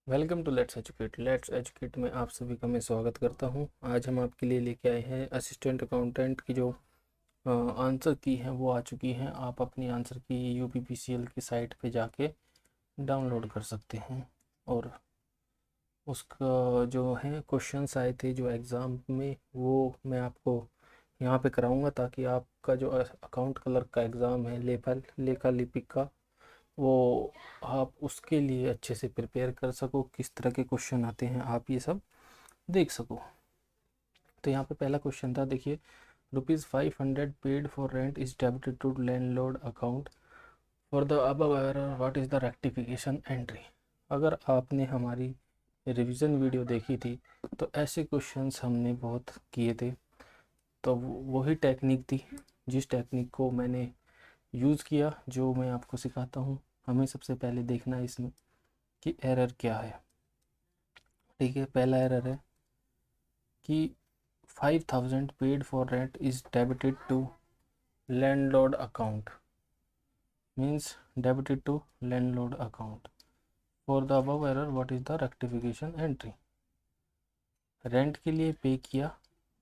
Welcome to let's educate में आप सभी का मैं स्वागत करता हूं। आज हम आपके लिए लेके आए हैं असिस्टेंट अकाउंटेंट की जो आंसर की है वो आ चुकी हैं। आप अपनी आंसर की यूपीपीसीएल की साइट पे जाके डाउनलोड कर सकते हैं और उसका जो है क्वेश्चंस आए थे जो एग्ज़ाम में वो मैं आपको यहाँ पे कराऊंगा ताकि आपका जो अकाउंट क्लर्क का एग्ज़ाम है लेखा लिपिक का वो आप उसके लिए अच्छे से प्रिपेयर कर सको। किस तरह के क्वेश्चन आते हैं आप ये सब देख सको। तो यहाँ पे पहला क्वेश्चन था, देखिए, ₹500 paid for rent is debited to landlord account for the above error what is the rectification entry. अगर आपने हमारी रिवीजन वीडियो देखी थी तो ऐसे क्वेश्चंस हमने बहुत किए थे। तो वही टेक्निक थी जिस टेक्निक को मैंने यूज़ किया, जो मैं आपको सिखाता हूँ। हमें सबसे पहले देखना है इसमें कि एरर क्या है। ठीक है, पहला एरर है कि 5000 paid for rent is debited to landlord account, means debited to landlord account for the above error what is the rectification entry. Rent के लिए पे किया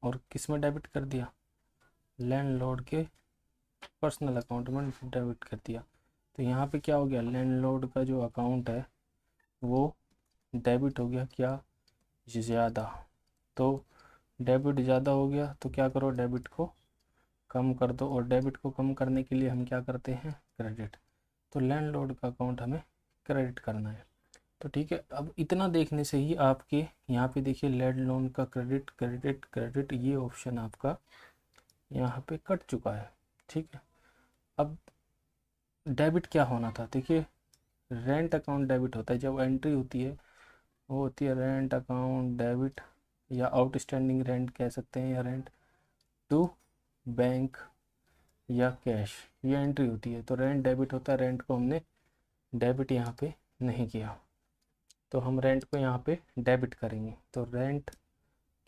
और किस में डेबिट कर दिया, लैंडलॉर्ड के पर्सनल अकाउंट में डेबिट कर दिया। तो यहाँ पे क्या हो गया, लैंडलॉर्ड का जो अकाउंट है वो डेबिट हो गया क्या, ज़्यादा। तो डेबिट ज़्यादा हो गया तो क्या करो, डेबिट को कम कर दो। और डेबिट को कम करने के लिए हम क्या करते हैं, क्रेडिट। तो लैंडलॉर्ड का अकाउंट हमें क्रेडिट करना है। तो ठीक है, अब इतना देखने से ही आपके यहाँ पे देखिए लैंडलॉर्ड का क्रेडिट क्रेडिट क्रेडिट ये ऑप्शन आपका यहाँ पे कट चुका है। ठीक है, अब डेबिट क्या होना था, देखिए रेंट अकाउंट डेबिट होता है जब एंट्री होती है, वो होती है रेंट अकाउंट डेबिट या आउटस्टैंडिंग रेंट कह सकते हैं, या रेंट टू बैंक या कैश, ये एंट्री होती है। तो रेंट डेबिट होता है, रेंट को हमने डेबिट यहाँ पे नहीं किया तो हम रेंट को यहाँ पे डेबिट करेंगे। तो रेंट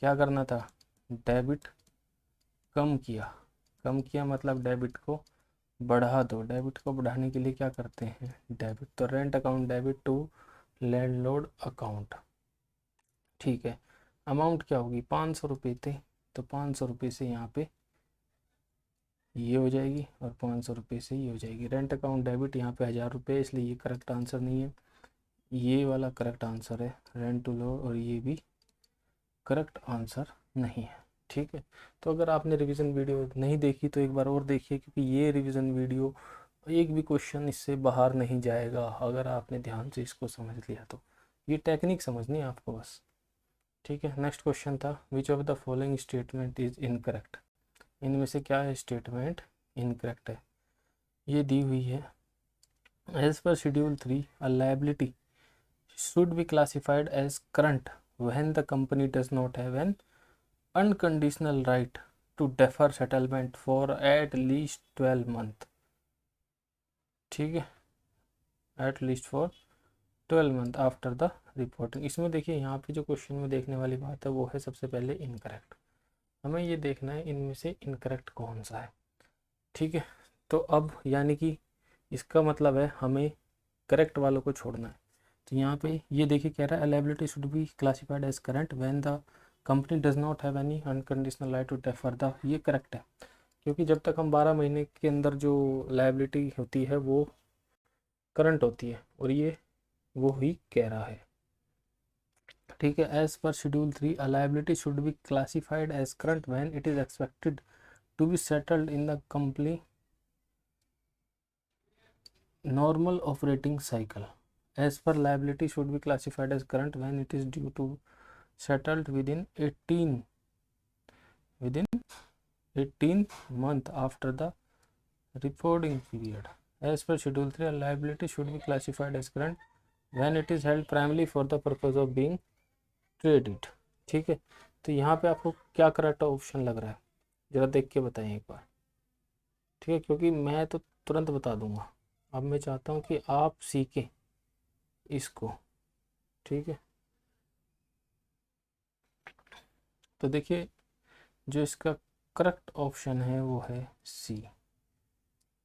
क्या करना था, डेबिट कम किया मतलब डेबिट को बढ़ा दो। डेबिट को बढ़ाने के लिए क्या करते हैं, डेबिट। तो rent account debit to landlord account. ठीक है, अमाउंट क्या होगी, 500 रुपये थे तो 500 रुपये से यहाँ पे ये हो जाएगी और 500 रुपये से ये हो जाएगी। रेंट अकाउंट डेबिट यहाँ पे 1000 रुपये, इसलिए ये करेक्ट आंसर नहीं है, ये वाला करेक्ट आंसर है रेंट टू लो, और ये भी करेक्ट आंसर नहीं है। ठीक है, तो अगर आपने रिवीजन वीडियो नहीं देखी तो एक बार और देखिए, क्योंकि ये रिवीजन वीडियो एक भी क्वेश्चन इससे बाहर नहीं जाएगा अगर आपने ध्यान से इसको समझ लिया तो। ये टेक्निक समझनी है आपको बस। ठीक है, नेक्स्ट क्वेश्चन था, which of the following statement is incorrect. इनमें से क्या है स्टेटमेंट इनकरेक्ट है, ये दी हुई है। As per schedule 3 a liability should be classified as current when the company does not have an unconditional right to defer settlement for at least 12 month। ठीक है, at least for 12 month after the reporting. इसमें देखिए यहाँ पे जो question में देखने वाली बात है वो है सबसे पहले इनकरेक्ट। हमें ये देखना है इनमें से इनकरेक्ट कौन सा है। ठीक है, तो अब यानी कि इसका मतलब है हमें करेक्ट वालों को छोड़ना है। तो यहाँ पे ये देखिए कह रहा है liability should be classified as current when the company does not have any unconditional right to defer the, ये करेक्ट है, क्योंकि जब तक हम 12 महीने के अंदर जो लायबिलिटी होती है वो करंट होती है, और ये वो ही कह रहा है। ठीक है, as per schedule 3 a liability should be classified as current when it is expected to be settled in the company normal operating cycle. As per liability should be classified as current when it is due to settled within 18 month after the reporting period. As per schedule 3 liability should be classified as current when it is held primarily for the purpose of being traded। ठीक है, तो यहाँ पे आपको क्या correct option लग रहा है, जरा देख के बताएं एक बार। ठीक है, क्योंकि मैं तो तुरंत बता दूंगा, अब मैं चाहता हूँ कि आप सीखें इसको। ठीक है, तो देखिए जो इसका करेक्ट ऑप्शन है वो है सी।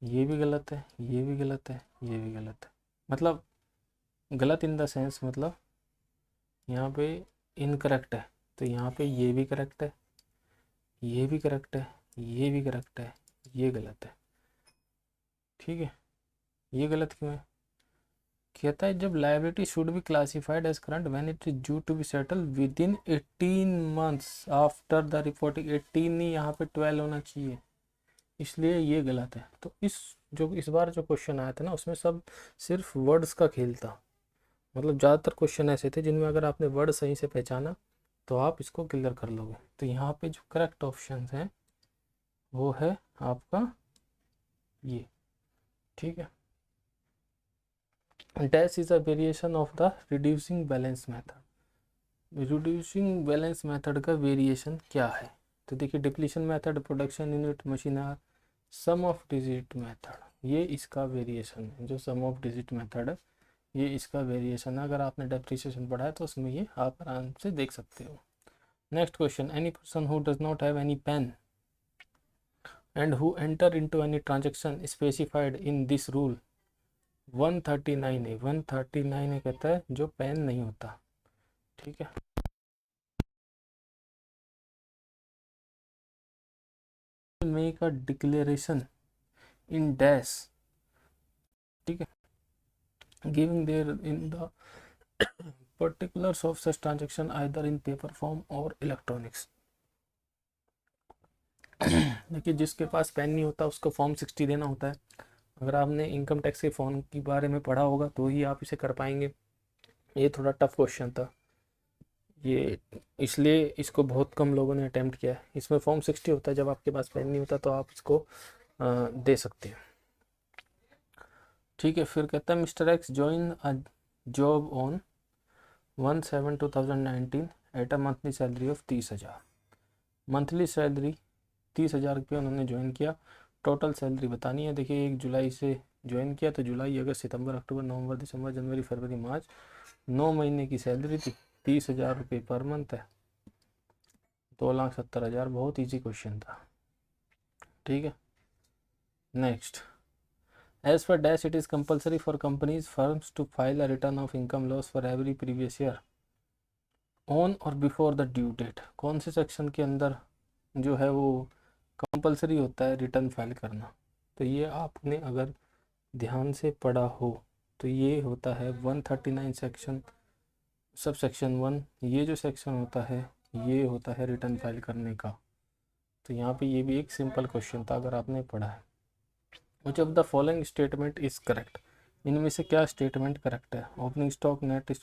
ये भी गलत है, ये भी गलत है, ये भी गलत है। मतलब गलत इन द सेंस मतलब यहाँ पे इनकरेक्ट है, तो यहाँ पे ये भी करेक्ट है, ये भी करेक्ट है, ये भी करेक्ट है, ये गलत है। ठीक है, ये गलत क्यों है? कहता है जब liability should be classified as current when it is due to be settle with in 18 months after the reporting. 18 नहीं, यहाँ पे 12 होना चाहिए, इसलिए ये गलत है। तो इस बार जो क्वेश्चन आया था ना, उसमें सब सिर्फ वर्ड्स का खेल था। मतलब ज़्यादातर क्वेश्चन ऐसे थे जिनमें अगर आपने वर्ड सही से पहचाना तो आप इसको क्लियर कर लोगे। तो यहाँ पे जो करेक्ट ऑप्शन है वो है आपका ये। ठीक है, dash is a variation of the reducing balance method. Reducing balance method का वेरिएशन क्या है? तो देखिए, depletion method, production unit, machine hour, sum of digit method, ये इसका वेरिएशन है। जो सम ऑफ डिजिट मेथड है ये इसका वेरिएशन है। अगर आपने डेप्रिसिएशन पढ़ा है तो उसमें ये आप आराम से देख सकते हो। Next question, any person who does not have any PAN and who enter into any transaction specified in this rule. 139 है, 139 कहता है जो पेन नहीं होता। ठीक है, make a declaration in dash. ठीक है, giving therein the particulars of such transaction either in paper form or electronics। देखिए, जिसके पास पेन नहीं होता उसको फॉर्म 60 देना होता है। अगर आपने इनकम टैक्स के फॉर्म के बारे में पढ़ा होगा तो ही आप इसे कर पाएंगे। ये थोड़ा टफ क्वेश्चन था ये, इसलिए इसको बहुत कम लोगों ने अटेम्प्ट किया है। इसमें फॉर्म 60 होता है, जब आपके पास पेन नहीं होता तो आप इसको दे सकते हैं। ठीक है, फिर कहता है mister x join a job on 1/7/2019 at a monthly salary of 30,000। Monthly salary 30,000 रुपये उन्होंने ज्वाइन किया। टोटल सैलरी बतानी है। देखिए, 1 जुलाई से ज्वाइन किया तो जुलाई, अगस्त, सितंबर, अक्टूबर, नवंबर, दिसंबर, जनवरी, फरवरी, मार्च, 9 महीने की सैलरी थी। 30,000 रुपये पर मंथ है, 2,70,000। बहुत ईजी क्वेश्चन था। ठीक है, next, as per dash it is compulsory for companies firms to file a return of income loss for every previous year on or before the due date. कौन से section के अंदर जो है वो कंपलसरी होता है रिटर्न फाइल करना? तो ये आपने अगर ध्यान से पढ़ा हो तो ये होता है 139 सेक्शन, सब सेक्शन 1। ये जो सेक्शन होता है ये होता है रिटर्न फाइल करने का। तो यहाँ पे ये भी एक सिंपल क्वेश्चन था अगर आपने पढ़ा है। Which of the following statement is correct. इनमें से क्या स्टेटमेंट करेक्ट है? Opening stock net.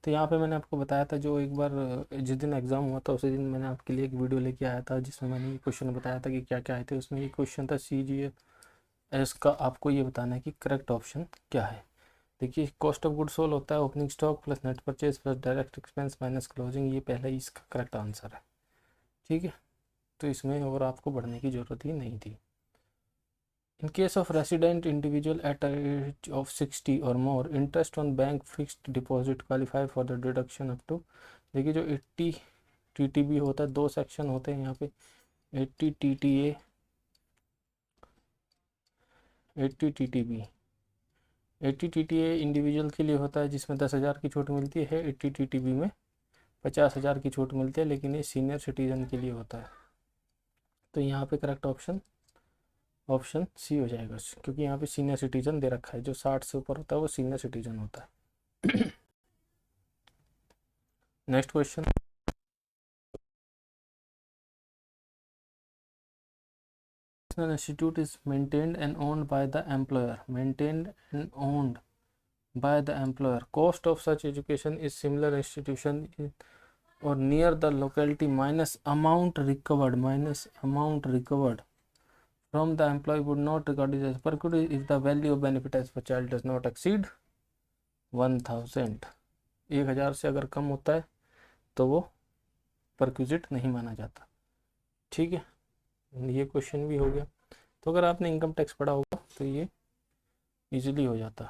तो यहाँ पे मैंने आपको बताया था, जो एक बार जिस दिन एग्ज़ाम हुआ था उसी दिन मैंने आपके लिए एक वीडियो लेके आया था जिसमें मैंने ये क्वेश्चन बताया था कि क्या क्या आए थे। उसमें ये क्वेश्चन था CGS का, आपको ये बताना है कि करेक्ट ऑप्शन क्या है। देखिए, कॉस्ट ऑफ गुड सोल्ड होता है opening stock plus net purchase plus direct expense minus closing. ये पहले ही इसका करेक्ट आंसर है। ठीक है, तो इसमें और आपको बढ़ने की ज़रूरत ही नहीं थी। In case of resident individual at a age of 60 or more, interest on bank fixed deposit qualify for the deduction up to। देखिए, जो 80 TTB होता है, 2 सेक्शन होते हैं यहाँ पे, 80 TTA, 80 TTB। 80 TTA इंडिविजुअल के लिए होता है जिसमें 10,000 की छूट मिलती है। 80 TTB में 50,000 की छूट मिलती है, लेकिन ये सीनियर सिटीजन के लिए होता है। तो यहाँ पे करेक्ट ऑप्शन ऑप्शन सी हो जाएगा, क्योंकि यहाँ पे सीनियर सिटीजन दे रखा है। जो 60 से ऊपर होता है वो सीनियर सिटीजन होता है। Next question, institute is maintained and owned by the employer. Maintained and owned by the employer. Cost of such education is similar institution और near the locality minus amount recovered from the employee would not regard it as perquisite if the value of benefit as per child does not exceed 1,000। 1,000 से अगर कम होता है तो वो perquisite नहीं माना जाता। ठीक है, ये क्वेश्चन भी हो गया। तो अगर आपने इनकम टैक्स पढ़ा होगा तो ये इजीली हो जाता।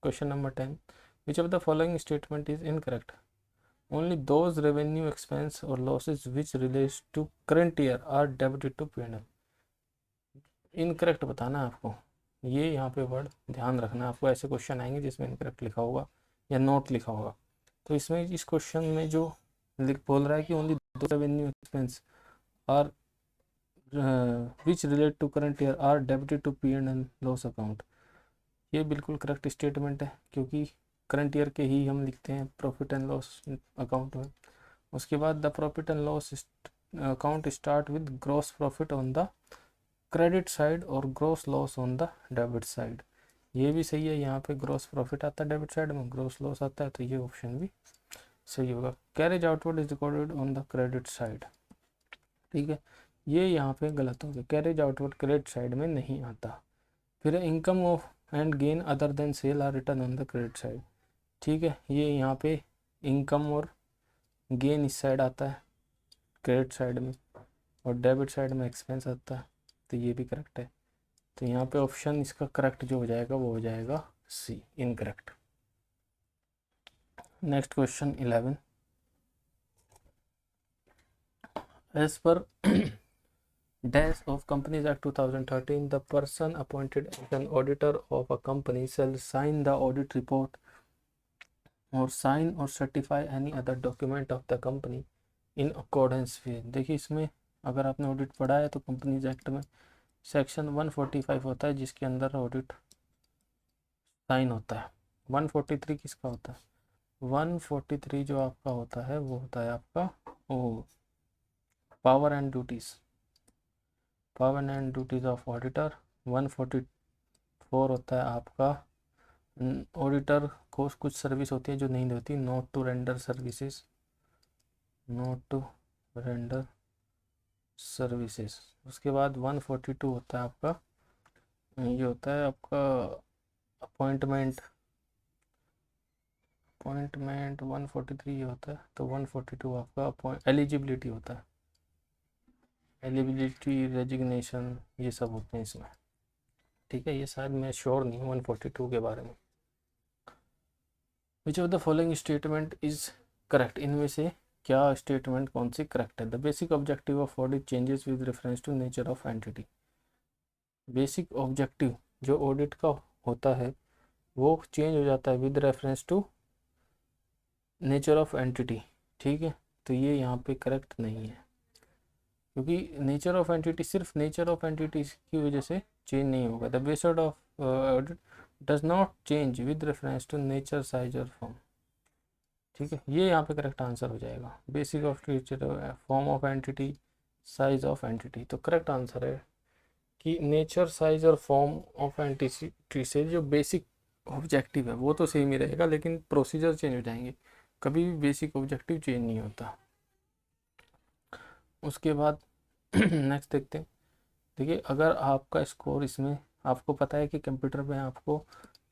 Question number 10, which of the following statement is incorrect. Only those revenue expense और losses which relates to current year are debited to P&L। Incorrect बताना है आपको। ये यहाँ पे वर्ड ध्यान रखना है आपको। ऐसे क्वेश्चन आएंगे जिसमें इनकरेक्ट लिखा होगा या नोट लिखा होगा। तो इसमें इस क्वेश्चन में जो लिख बोल रहा है कि ओनली दो revenue expense are which relate to current year are debited to P and loss account. ये बिल्कुल करेक्ट स्टेटमेंट है, क्योंकि करंट ईयर के ही हम लिखते हैं प्रॉफिट एंड लॉस अकाउंट में। उसके बाद the profit and loss account start with gross profit on the credit side और gross loss on the debit side. ये भी सही है, यहाँ पे ग्रॉस प्रॉफिट आता है डेबिट साइड में, ग्रॉस लॉस आता है, तो ये ऑप्शन भी सही होगा। Carriage outward is recorded on the credit side, ठीक है, ये यहाँ पे गलत हो गया, कैरेज आउटवर्ड क्रेडिट साइड में नहीं आता। फिर income of and gain other than sale or return on the credit side, ठीक है, ये यहाँ पे इनकम और गेन इस साइड आता है क्रेडिट साइड में, और डेबिट साइड में एक्सपेंस आता है, तो ये भी करेक्ट है। तो यहाँ पे ऑप्शन इसका करेक्ट जो हो जाएगा वो हो जाएगा C, incorrect. Next question 11, as per Dash of Companies Act 2013, the person appointed as an auditor of a company shall sign the audit report or sign or certify any other document of the company in accordance with। देखिए इसमें अगर आपने audit पढ़ा है तो companies act में section 145 होता है जिसके अंदर ऑडिट साइन होता है। 143 किसका होता है? 143 जो आपका होता है वो होता है आपका वो power and duties, power and duties of auditor. 144 होता है आपका ऑडिटर को कुछ सर्विस होती है जो नहीं होती, not to render services, not to render services. उसके बाद 142 होता है आपका, ये होता है आपका अपॉइंटमेंट, अपॉइंटमेंट 143 ये होता है, तो 142 आपका एलिजिबिलिटी होता है, एलिजिबिलिटी रेजिग्नेशन ये सब होते हैं इसमें, ठीक है। ये शायद मैं श्योर नहीं हूँ 142 के बारे में। Which of the following statement is correct, इनमें से क्या स्टेटमेंट कौन सी करेक्ट है? The basic objective of audit changes with reference to nature of entity. Basic objective जो ऑडिट का होता है वो चेंज हो जाता है with reference to nature of entity, ठीक है, तो ये यहाँ पे करेक्ट नहीं है, क्योंकि नेचर ऑफ एंटिटी सिर्फ नेचर ऑफ एंटिटी की वजह से चेंज नहीं होगा। The basic of audit does not change with reference to nature size और फॉर्म, ठीक है, ये यहाँ पे करेक्ट आंसर हो जाएगा। Basic of nature, form of entity, size of entity, तो करेक्ट आंसर है कि नेचर साइज और फॉर्म ऑफ एंटिटी से जो बेसिक ऑब्जेक्टिव है वो तो सेम ही रहेगा, लेकिन प्रोसीजर चेंज हो जाएंगे, कभी भी बेसिक ऑब्जेक्टिव चेंज नहीं होता। उसके बाद नेक्स्ट देखते हैं। देखिए अगर आपका स्कोर इसमें आपको पता है कि कंप्यूटर में आपको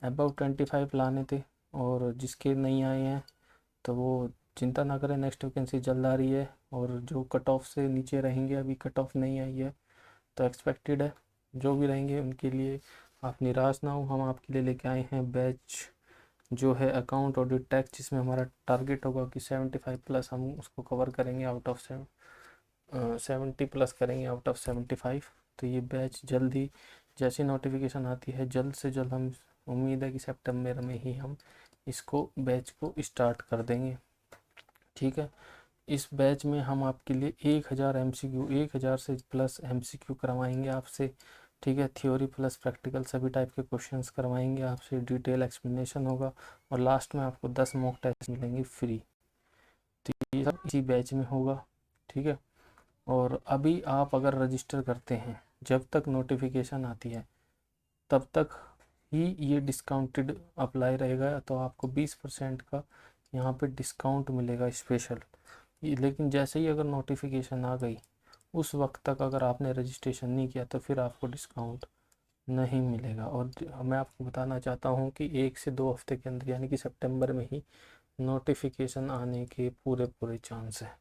अबाउट 25 लाने थे, और जिसके नहीं आए हैं तो वो चिंता ना करें, नेक्स्ट वैकेंसी जल्द आ रही है, और जो कट ऑफ से नीचे रहेंगे अभी कट ऑफ नहीं आई है तो एक्सपेक्टेड है, जो भी रहेंगे उनके लिए आप निराश ना हो। हम आपके लिए लेके आए हैं बैच जो है अकाउंट ऑडिट टैक्स, जिसमें हमारा टारगेट होगा कि 75 प्लस हम उसको कवर करेंगे, आउट ऑफ 70 प्लस करेंगे आउट ऑफ 75। तो ये बैच जल्द ही जैसी नोटिफिकेशन आती है जल्द से जल्द, हम उम्मीद है कि सितंबर में ही हम इसको बैच को स्टार्ट कर देंगे, ठीक है। इस बैच में हम आपके लिए 1000 MCQ, 1000 से प्लस MCQ करवाएंगे आपसे, ठीक है, थ्योरी प्लस प्रैक्टिकल सभी टाइप के क्वेश्चंस करवाएंगे आपसे, डिटेल एक्सप्लेनेशन होगा, और लास्ट में आपको 10 मॉक टेस्ट मिलेंगे फ्री। तो ये सब इसी बैच में होगा, ठीक है। और अभी आप अगर रजिस्टर करते हैं, जब तक नोटिफिकेशन आती है तब तक ही ये डिस्काउंटेड अप्लाई रहेगा, तो आपको 20% का यहाँ पे डिस्काउंट मिलेगा स्पेशल। लेकिन जैसे ही अगर नोटिफिकेशन आ गई उस वक्त तक अगर आपने रजिस्ट्रेशन नहीं किया तो फिर आपको डिस्काउंट नहीं मिलेगा। और मैं आपको बताना चाहता हूँ कि 1 से 2 हफ्ते के अंदर यानी कि सितंबर में ही नोटिफिकेशन आने के पूरे चांस है,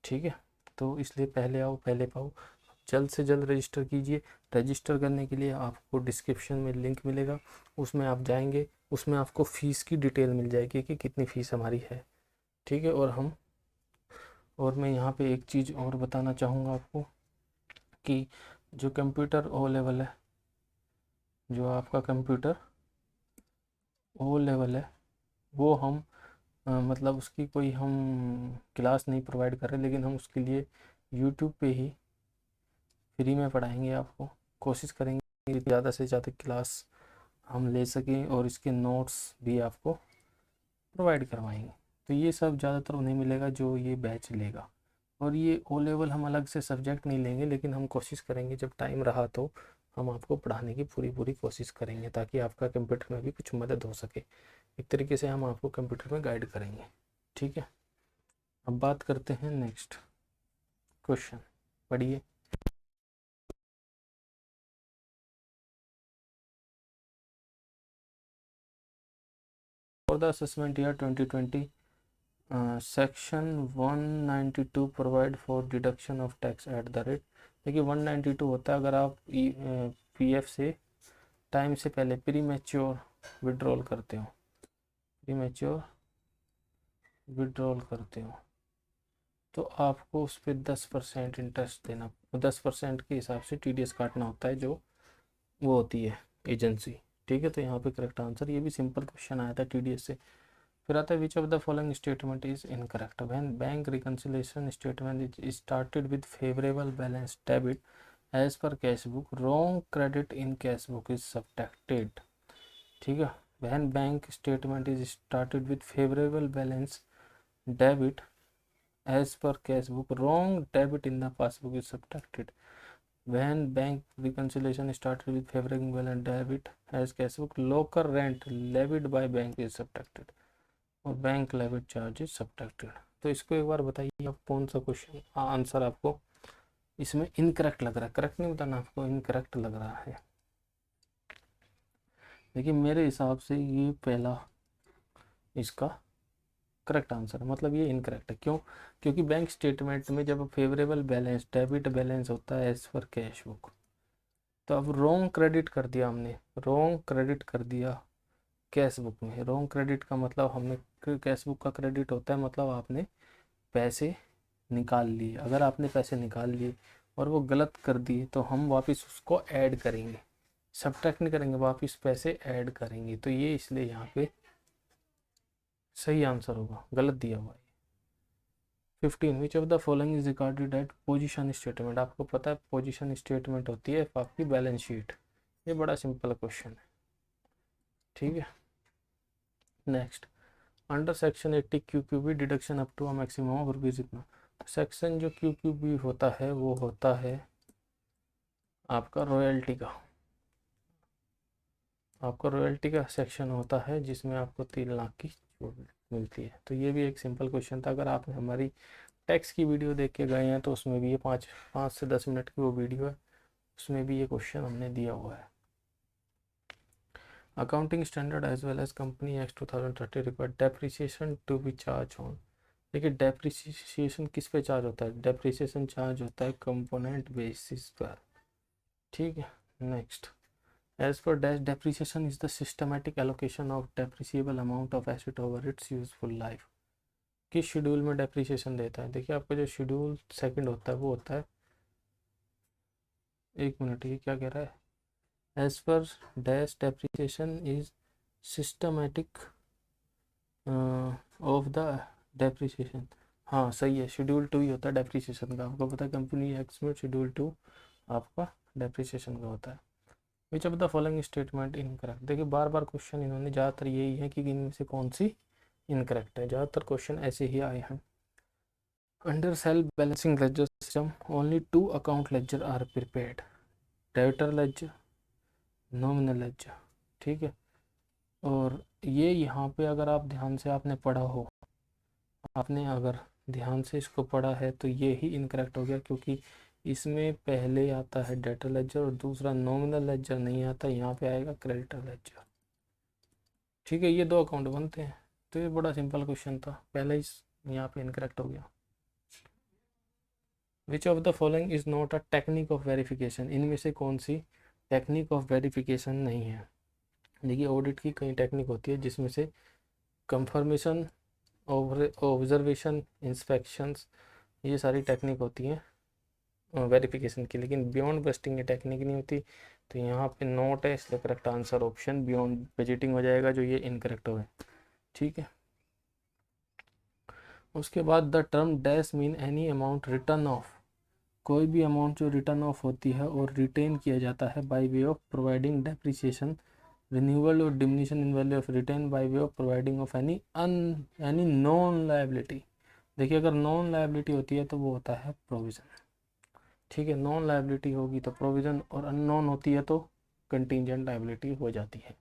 ठीक है। तो इसलिए पहले आओ पहले पाओ, जल्द से जल्द रजिस्टर कीजिए। रजिस्टर करने के लिए आपको डिस्क्रिप्शन में लिंक मिलेगा, उसमें आप जाएंगे, उसमें आपको फ़ीस की डिटेल मिल जाएगी कि कितनी फ़ीस हमारी है, ठीक है। और मैं यहाँ पे एक चीज़ और बताना चाहूँगा आपको कि जो कंप्यूटर ओ लेवल है, जो आपका कंप्यूटर ओ लेवल है वो हम मतलब उसकी कोई हम क्लास नहीं प्रोवाइड कर रहे, लेकिन हम उसके लिए यूट्यूब पे ही फ्री में पढ़ाएंगे आपको। कोशिश करेंगे ज़्यादा से ज़्यादा क्लास हम ले सकें और इसके नोट्स भी आपको प्रोवाइड करवाएंगे। तो ये सब ज़्यादातर उन्हें मिलेगा जो ये बैच लेगा। और ये ओ लेवल हम अलग से सब्जेक्ट नहीं लेंगे, लेकिन हम कोशिश करेंगे जब टाइम रहा तो हम आपको पढ़ाने की पूरी पूरी कोशिश करेंगे, ताकि आपका कंप्यूटर में भी कुछ मदद हो सके। एक तरीके से हम आपको कंप्यूटर में गाइड करेंगे। ठीक है, अब बात करते हैं नेक्स्ट क्वेश्चन। पढ़िए। For the assessment year 2020 section 192 provide for deduction of tax at the rate. देखिए 192 होता है अगर आप पीएफ से टाइम से पहले प्री मैच्योर विड्रॉल करते हो, प्री मैच्योर विड्रॉल करते हो तो आपको उस पर 10% इंटरेस्ट देना, 10% के हिसाब से टीडीएस काटना होता है, जो वो होती है एजेंसी। ठीक है, तो यहाँ पे करेक्ट आंसर, ये भी सिंपल क्वेश्चन आया था टीडीएस से। फिर आता है which of the following statement is incorrect. When bank reconciliation statement is started with favourable balance debit as per cash book, wrong credit in cash book is subtracted. ठीक है, when bank statement is started with favourable balance debit as per cash book, wrong debit in the passbook is subtracted. When bank reconciliation started with favoring balance debit as cash book, local rent levied by bank is subtracted और bank levied charge is subtracted. तो इसको एक बार बताइए आप कौन सा question answer आपको इसमें इनकरेक्ट लग रहा है। करेक्ट नहीं बताना आपको, इनकरेक्ट लग रहा है। देखिए मेरे हिसाब से ये पहला इसका करेक्ट आंसर है, मतलब ये इनकरेक्ट है। क्यों? क्योंकि बैंक स्टेटमेंट में जब फेवरेबल बैलेंस डेबिट बैलेंस होता है एज पर कैश बुक, तो अब रॉन्ग क्रेडिट कर दिया हमने, रॉन्ग क्रेडिट कर दिया कैश बुक में। रॉन्ग क्रेडिट का मतलब हमने, कैश बुक का क्रेडिट होता है मतलब आपने पैसे निकाल लिए। अगर आपने पैसे निकाल लिए और वो गलत कर दिए तो हम वापस उसको ऐड करेंगे, सब्ट्रैक्ट नहीं करेंगे, वापस पैसे ऐड करेंगे। तो ये इसलिए यहाँ पे सही आंसर होगा, गलत दिया हुआ है। 15 विच of the following is recorded at position statement. आपको पता है पोजीशन स्टेटमेंट होती है आपकी बैलेंस शीट। ये बड़ा सिंपल क्वेश्चन है। ठीक है, next under section 80 QQB deduction up to a maximum of rupees इतना। सेक्शन जो QQB होता है वो होता है आपका रॉयल्टी का, आपका रॉयल्टी का सेक्शन होता है जिसमें आपको 3 लाख की छूट मिलती है। तो ये भी एक सिंपल क्वेश्चन था। अगर आपने हमारी टैक्स की वीडियो देख के गए हैं तो उसमें भी ये 5 से 10 मिनट की वो वीडियो है, उसमें भी ये क्वेश्चन हमने दिया हुआ है। Accounting standard as well as company act 2030 required depreciation to be charge on. देखिए डेप्रिसिएशन किस पे चार्ज होता है? डेप्रिसिएशन चार्ज होता है कंपोनेंट बेसिस पर। ठीक है, next as per dash depreciation is the systematic allocation of depreciable amount of asset over its useful life. किस शेड्यूल में डेप्रिसिएशन देता है? देखिए आपका जो शेड्यूल सेकंड होता है वो होता है, एक मिनट ये क्या कह रहा है, as per dash depreciation is systematic of the depreciation. हाँ सही है, शेड्यूल 2 ही होता है डेप्रिसिएशन का। आपको पता है कंपनी एक्ट में शेड्यूल 2 आपका डेप्रिसिएशन का होता है। Which of the following statement incorrect. देखिए बार बार क्वेश्चन इन्होंने ज़्यादातर यही है कि इनमें से कौन सी इनकरेक्ट है। ज़्यादातर क्वेश्चन ऐसे ही आए हैं। Under self balancing ledger system only 2 account ledger are prepared, debtor ledger, nominal ledger. ठीक है, और ये यहाँ पे अगर आप ध्यान से आपने पढ़ा हो, आपने अगर ध्यान से इसको पढ़ा है तो ये ही इनकरेक्ट हो गया, क्योंकि इसमें पहले आता है डेटर लेजर और दूसरा नॉमिनल लेजर नहीं आता, यहाँ पे आएगा क्रेडिटर लेजर। ठीक है, ये 2 अकाउंट बनते हैं। तो ये बड़ा सिंपल क्वेश्चन था, पहले ही यहाँ पे इनकरेक्ट हो गया। विच of the following is not a technique of verification. इनमें से कौन सी टेक्निक ऑफ वेरिफिकेशन नहीं है? देखिए ऑडिट की कई टेक्निक होती है जिसमें से कंफर्मेशन, ऑब्जर्वेशन, इंस्पेक्शंस, ये सारी टेक्निक होती हैं वेरिफिकेशन की, लेकिन बियॉन्ड बस्टिंग ये टेक्निक नहीं होती। तो यहाँ पे नोट है, इसलिए correct answer option beyond budgeting हो जाएगा, जो ये इनकरेक्ट हो है। ठीक है, उसके बाद the term dash mean any amount return of, कोई भी अमाउंट जो रिटर्न ऑफ होती है और रिटेन किया जाता है by way of providing depreciation renewal और diminution in value of retain by way of providing of any known liability. देखिए अगर नॉन लायबिलिटी होती है तो वो होता है प्रोविज़न, ठीक है, नॉन लायबिलिटी होगी तो प्रोविज़न और अननोन होती है तो कंटीजेंट लायबिलिटी हो जाती है।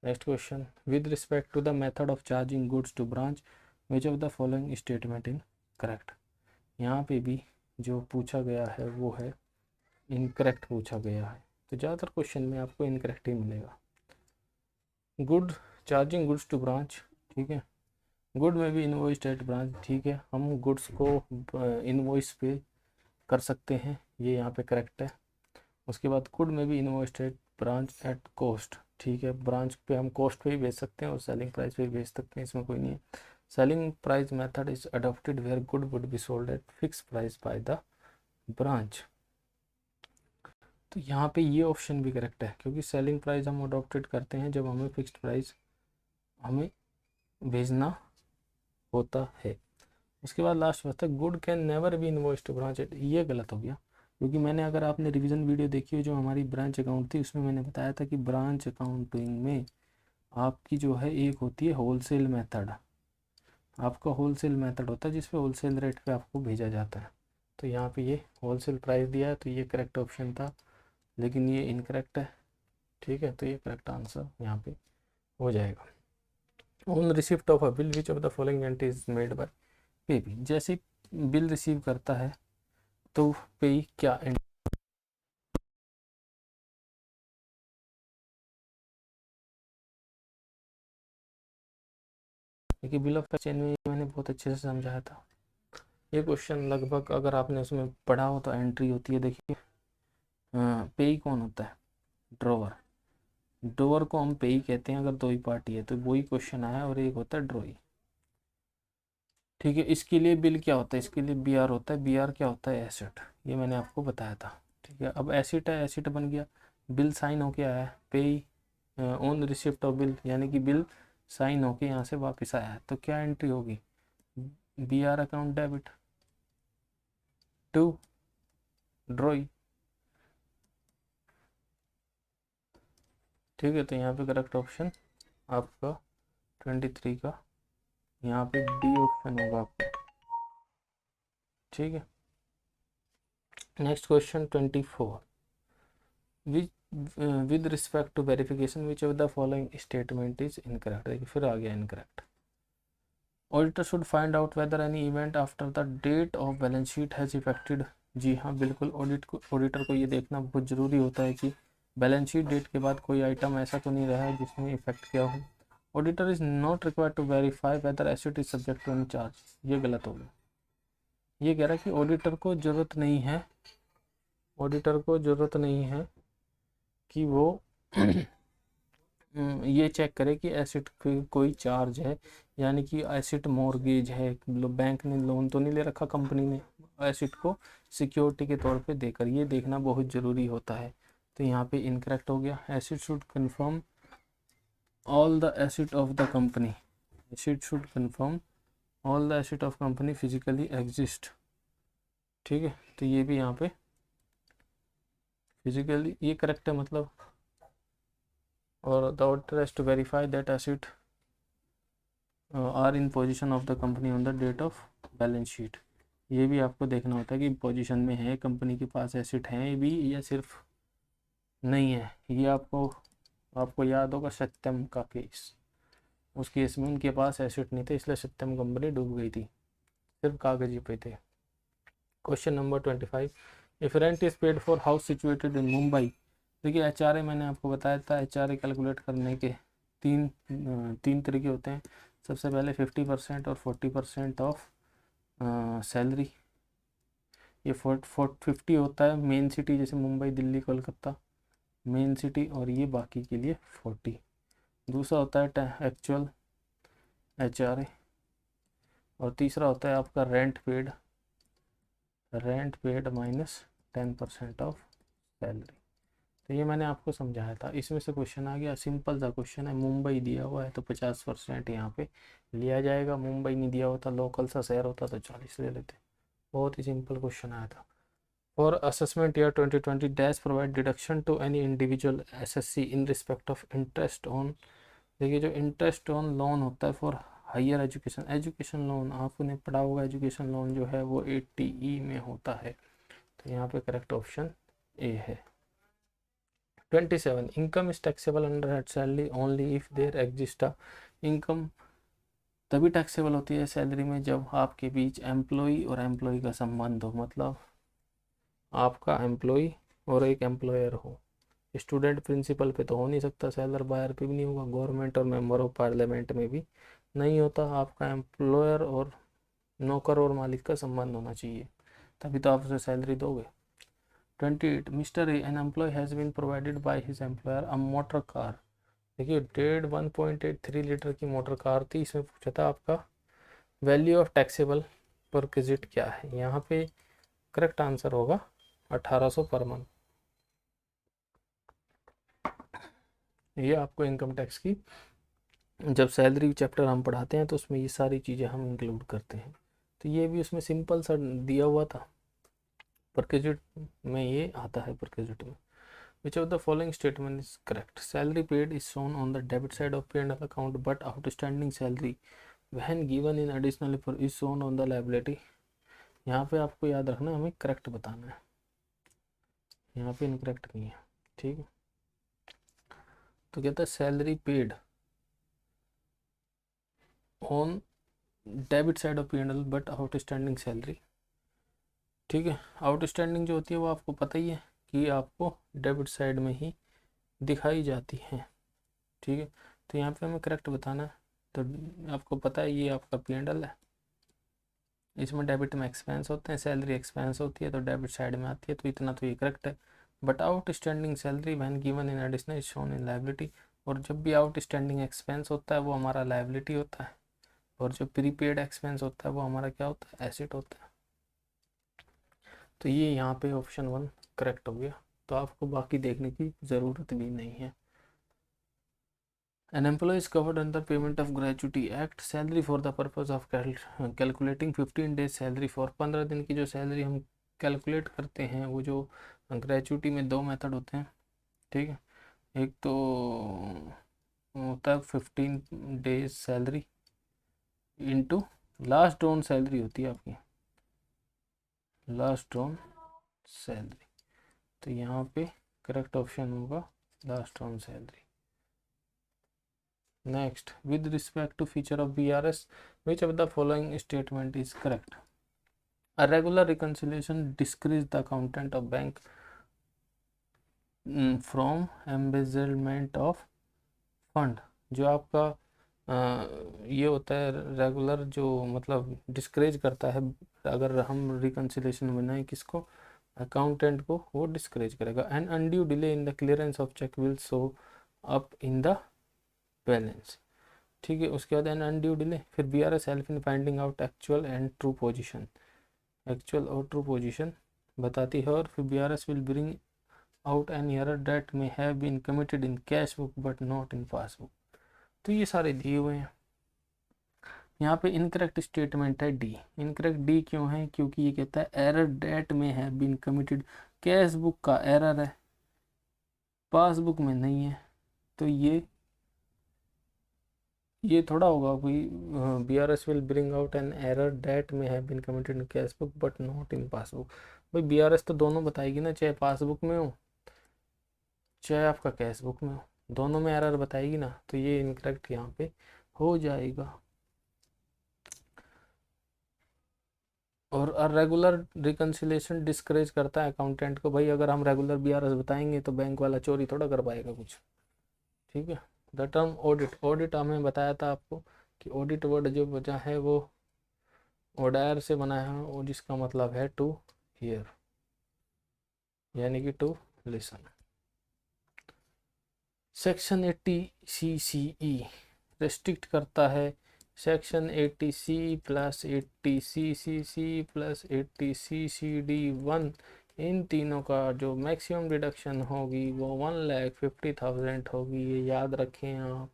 Next question, with respect to the method of charging goods to branch which of the following statement incorrect. यहाँ पे भी जो पूछा गया है वो है इनकरेक्ट पूछा गया है, तो ज़्यादातर क्वेश्चन में आपको इनकरेक्ट ही मिलेगा। Good charging goods to branch, ठीक है, गुड में भी इनवॉइस एट ब्रांच, ठीक है, हम गुड्स को इनवॉइस पे कर सकते हैं, ये यहाँ पे करेक्ट है। उसके बाद गुड में भी invoice at branch at cost, ठीक है, ब्रांच पे हम कॉस्ट पे ही बेच सकते हैं और सेलिंग प्राइस पे भी बेच सकते हैं, इसमें कोई नहीं है। Selling price method is adopted where good would be sold at fix price by the branch, तो यहाँ पे ये ऑप्शन भी करेक्ट है क्योंकि सेलिंग प्राइस हम अडॉप्टेड करते हैं जब हमें फिक्स्ड प्राइस हमें भेजना होता है। उसके बाद लास्ट बचता है good can never be invoice to branch, ये गलत हो गया क्योंकि मैंने, अगर आपने रिवीजन वीडियो देखी हो जो हमारी ब्रांच अकाउंट थी उसमें मैंने बताया था कि ब्रांच अकाउंटिंग में आपकी जो है एक होती है होलसेल मेथड, आपका होलसेल मेथड होता है जिसपे होलसेल रेट पे आपको भेजा जाता है, तो यहाँ पे ये होलसेल प्राइस दिया है तो ये करेक्ट ऑप्शन था, लेकिन ये इनकरेक्ट है, ठीक है, तो ये करेक्ट आंसर यहाँ पे हो जाएगा। On receipt of a bill which of the following entry is made by payee, जैसे बिल रिसीव करता है तो पेई क्या एंट्री, क्योंकि बिल ऑफ एक्सचेंज में मैंने बहुत अच्छे से समझाया था। ये क्वेश्चन लगभग अगर आपने उसमें पढ़ा हो तो एंट्री होती है, देखिए पेई कौन होता है, ड्रॉवर, ड्रॉवर को हम पेई कहते हैं अगर दो ही पार्टी है तो वही क्वेश्चन आया, और एक होता है ड्रॉई, ठीक है। इसके लिए बिल क्या होता है, इसके लिए बी आर होता है, बी आर क्या होता है, एसेट, ये मैंने आपको बताया था, ठीक है। अब एसेट है, एसेट बन गया, बिल साइन होके आया है, पेई ऑन रिसिप्ट ऑफ बिल, यानी कि बिल साइन होके यहाँ से वापस आया है, तो क्या एंट्री होगी, B R account debit to drawee, ठीक है। तो यहाँ पे करेक्ट ऑप्शन आपका 23 का यहाँ पे डी ऑप्शन होगा आपका, ठीक है। Next question 24, with respect to verification which of the following statement is incorrect, देखिए फिर आ गया incorrect. Auditor should find out whether any event after the date of balance sheet has affected, जी हाँ बिल्कुल, ऑडिटर को ये देखना बहुत ज़रूरी होता है कि बैलेंस शीट डेट के बाद कोई आइटम ऐसा तो नहीं रहा है जिसमें इफेक्ट किया हो। Auditor is not required to verify whether asset is subject to any charge, ये गलत हो गया। ये कह रहा है कि ऑडिटर को ज़रूरत नहीं है, ऑडिटर को ज़रूरत नहीं है कि वो ये चेक करे कि एसेट कोई चार्ज है, यानी कि एसेट मॉर्गेज है, बैंक ने लोन तो नहीं ले रखा कंपनी ने, एसेट को सिक्योरिटी के तौर पे देकर, ये देखना बहुत ज़रूरी होता है, तो यहाँ पे इनकरेक्ट हो गया। Asset should confirm all the asset of the company, asset should confirm all the asset of company physically exist, ठीक है, तो ये भी यहाँ पे फिजिकली ये करेक्ट है मतलब, और the auditor has to verify that asset are in position of the company on the date of balance sheet, ये भी आपको देखना होता है कि पोजीशन में है कंपनी के पास एसेट हैं भी या सिर्फ नहीं है। ये आपको याद होगा सत्यम का केस, उस केस में उनके पास एसेट नहीं थे इसलिए सत्यम कंपनी डूब गई थी, सिर्फ कागज पे थे। Question number 25, if rent is paid for house situated in Mumbai, देखिए एचआरए मैंने आपको बताया था, एचआरए कैलकुलेट करने के तीन तरीके होते हैं। सबसे पहले 50% और 40% ऑफ सैलरी, ये 50 होता है मेन सिटी जैसे मुंबई दिल्ली कोलकाता मेन सिटी, और ये बाकी के लिए 40। दूसरा होता है एक्चुअल एचआरए, और तीसरा होता है आपका rent paid minus 10% of salary, तो ये मैंने आपको समझाया था। इसमें से क्वेश्चन आ गया, सिंपल सा क्वेश्चन है, मुंबई दिया हुआ है तो 50% यहाँ पे लिया जाएगा। मुंबई नहीं दिया होता, लोकल सा शहर होता तो 40 ले लेते। बहुत ही सिंपल क्वेश्चन आया था। For assessment year 2020 dash provide deduction to any individual SSC in respect of interest on. देखिए जो इंटरेस्ट ऑन लोन होता है for higher education, education loan आपने पढ़ा होगा, एजुकेशन लोन जो है वो 80E में होता है। तो यहाँ पे करेक्ट ऑप्शन ए है। 27 income is taxable under head salary only if there exist a. Income तभी टैक्सेबल होती है सैलरी में जब आपके बीच एम्प्लॉय और एम्प्लॉय का संबंध हो, मतलब आपका एम्प्लॉय और एक एम्प्लॉयर हो। स्टूडेंट प्रिंसिपल पे तो हो नहीं सकता, सैलर बायर पे भी नहीं होगा, गवर्नमेंट और मेंबर ऑफ पार्लियामेंट में भी नहीं होता। आपका एम्प्लॉयर और नौकर और मालिक का संबंध होना चाहिए, तभी तो आप उसे सैलरी दोगे। 28 mister A N employ has been provided by his employer a motor car. देखिए 1.83 लीटर की मोटर कार थी। इसमें पूछा था आपका वैल्यू ऑफ टैक्सेबल परक्विजिट क्या है। यहाँ पे करेक्ट आंसर होगा 1800 पर मंथ। ये आपको इनकम टैक्स की जब सैलरी चैप्टर हम पढ़ाते हैं तो उसमें ये सारी चीज़ें हम इंक्लूड करते हैं। तो ये भी उसमें सिंपल सा दिया हुआ था, परक्विजिट में ये आता है परक्विजिट में। Which of the following statement is correct? Salary paid is shown on the debit side of P&L account, but outstanding salary when given in additionally for is shown on the liability। यहाँ पे आपको याद रखना, हमें correct बताना है, यहाँ पे इनकरेक्ट नहीं है। ठीक है, तो कहता है salary paid on debit side of P&L but outstanding salary. ठीक है, आउटस्टैंडिंग जो होती है वो आपको पता ही है कि आपको डेबिट साइड में ही दिखाई जाती है। ठीक है, तो यहाँ पे हमें करेक्ट बताना है। तो आपको पता है ये आपका P&L है, इसमें डेबिट में एक्सपेंस होते हैं, सैलरी एक्सपेंस होती है तो डेबिट साइड में आती है, तो इतना तो ये करेक्ट है। But outstanding salary when given in additional is shown in liability. और जब भी आउटस्टैंडिंग एक्सपेंस होता है वो हमारा लायबिलिटी होता है, और जो प्रीपेड एक्सपेंस होता है वो हमारा क्या होता है, एसेट होता है। तो ये यहाँ पे ऑप्शन 1 करेक्ट हो गया, तो आपको बाकी देखने की ज़रूरत भी नहीं है। An employee is covered under Payment of Gratuity Act salary for the purpose of calculating 15 days salary for 15 दिन की जो सैलरी हम कैलकुलेट करते हैं, वो जो ग्रेचुटी में दो मेथड होते हैं। ठीक है, एक तो होता है 15 days salary into last on salary होती है आपकी, लास्ट ऑन सैलरी। तो यहाँ पे करेक्ट ऑप्शन होगा last on salary. Next, with respect to feature of BRS, which of the following statement is correct? A regular reconciliation discourages the accountant of bank from embezzlement of fund। जो आपका ये होता है regular, जो मतलब discourage करता है, अगर हम रिकन्सिलेशन बनाए किसको, अकाउंटेंट को, वो डिस्करेज करेगा। An undue delay in the clearance of cheque will show up in the balance. ठीक है, उसके बाद एन अनड्यू डिले, फिर BRS help in finding out actual and true position, actual और ट्रू पोजीशन बताती है। और फिर BRS will bring out an error that may have been committed in cash book but not in passbook. तो ये सारे दिए हुए हैं। यहाँ पे इनकरेक्ट स्टेटमेंट है डी। इनकरेक्ट डी क्यों है, क्योंकि ये कहता है error that may have been committed, cash book का एरर है, पासबुक में नहीं है। तो ये थोड़ा होगा कोई BRS will bring out an error that may have been committed in cash book but not in passbook. भाई BRS तो दोनों बताएगी ना, चाहे पासबुक में हो चाहे आपका कैश बुक में हो, दोनों में एरर बताएगी ना। तो ये इनकरेक्ट यहाँ पे हो जाएगा। और रेगुलर रिकन्सिलेशन डिस्करेज करता है अकाउंटेंट को। भाई अगर हम रेगुलर BRS बताएंगे तो बैंक वाला चोरी थोड़ा कर पाएगा कुछ। ठीक है, द टर्म ऑडिट, ऑडिट हमें बताया था आपको कि ऑडिट वर्ड जो बचा है वो ओडायर से बना है, और जिसका मतलब है टू हियर, यानी कि to listen. Section 80 CCE restrict करता है, section 80C plus 80CCC plus 80CCD1 इन तीनों का जो मैक्सिमम डिडक्शन होगी वो 1,50,000 होगी, ये याद रखें आप।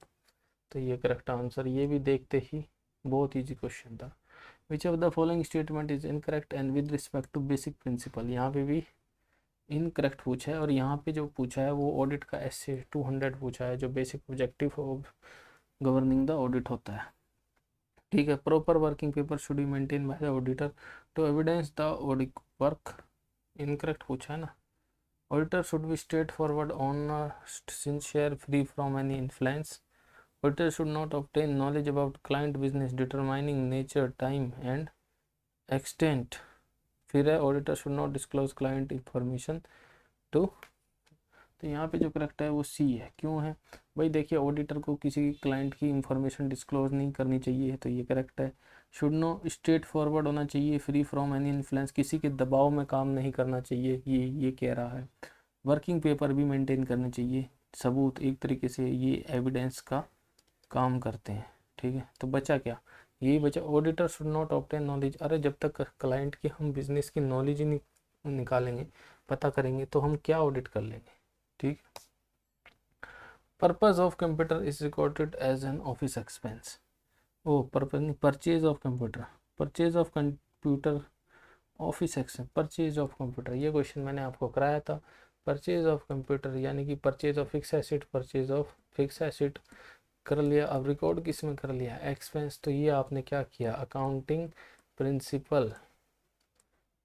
तो ये करेक्ट आंसर, ये भी देखते ही बहुत इजी क्वेश्चन था। Which of the following statement is incorrect and with respect to basic principle, यहाँ पे भी इनकरेक्ट पूछा है, और यहाँ पे जो पूछा है वो ऑडिट का एसए 200 पूछा है, जो basic objective of governing the audit होता है। ठीक है, proper working paper should be maintain by the auditor to evidence the audit work, incorrect पूछा है ना। Auditor should be straightforward, honest, sincere, free from any influence. Auditor should not obtain knowledge about client business, determining nature, time and extent. फिर है auditor should not disclose client information to, तो यहाँ पे जो correct है वो सी है। क्यों है भाई, देखिए ऑडिटर को किसी क्लाइंट की इंफॉर्मेशन डिस्क्लोज नहीं करनी चाहिए, तो ये करेक्ट है। शुड नो, स्ट्रेट फॉरवर्ड होना चाहिए, फ्री फ्रॉम एनी इन्फ्लुएंस, किसी के दबाव में काम नहीं करना चाहिए, ये कह रहा है। वर्किंग पेपर भी मेंटेन करने चाहिए, सबूत एक तरीके से ये एविडेंस का काम करते हैं। ठीक है, तो बचा क्या, यही बचा। Auditor should not obtain knowledge, अरे जब तक क्लाइंट की हम बिजनेस की नॉलेज ही निकालेंगे, पता करेंगे, तो हम क्या ऑडिट कर लेंगे। ठीक, purpose of computer is recorded as an office expense, oh purpose नहीं, purchase of computer, purchase of computer office expense, purchase of computer, ये क्वेश्चन मैंने आपको कराया था। परचेज ऑफ कंप्यूटर यानी कि purchase of fix asset, purchase of fix asset कर लिया। अब रिकॉर्ड किस में कर लिया, एक्सपेंस, तो ये आपने क्या किया, अकाउंटिंग प्रिंसिपल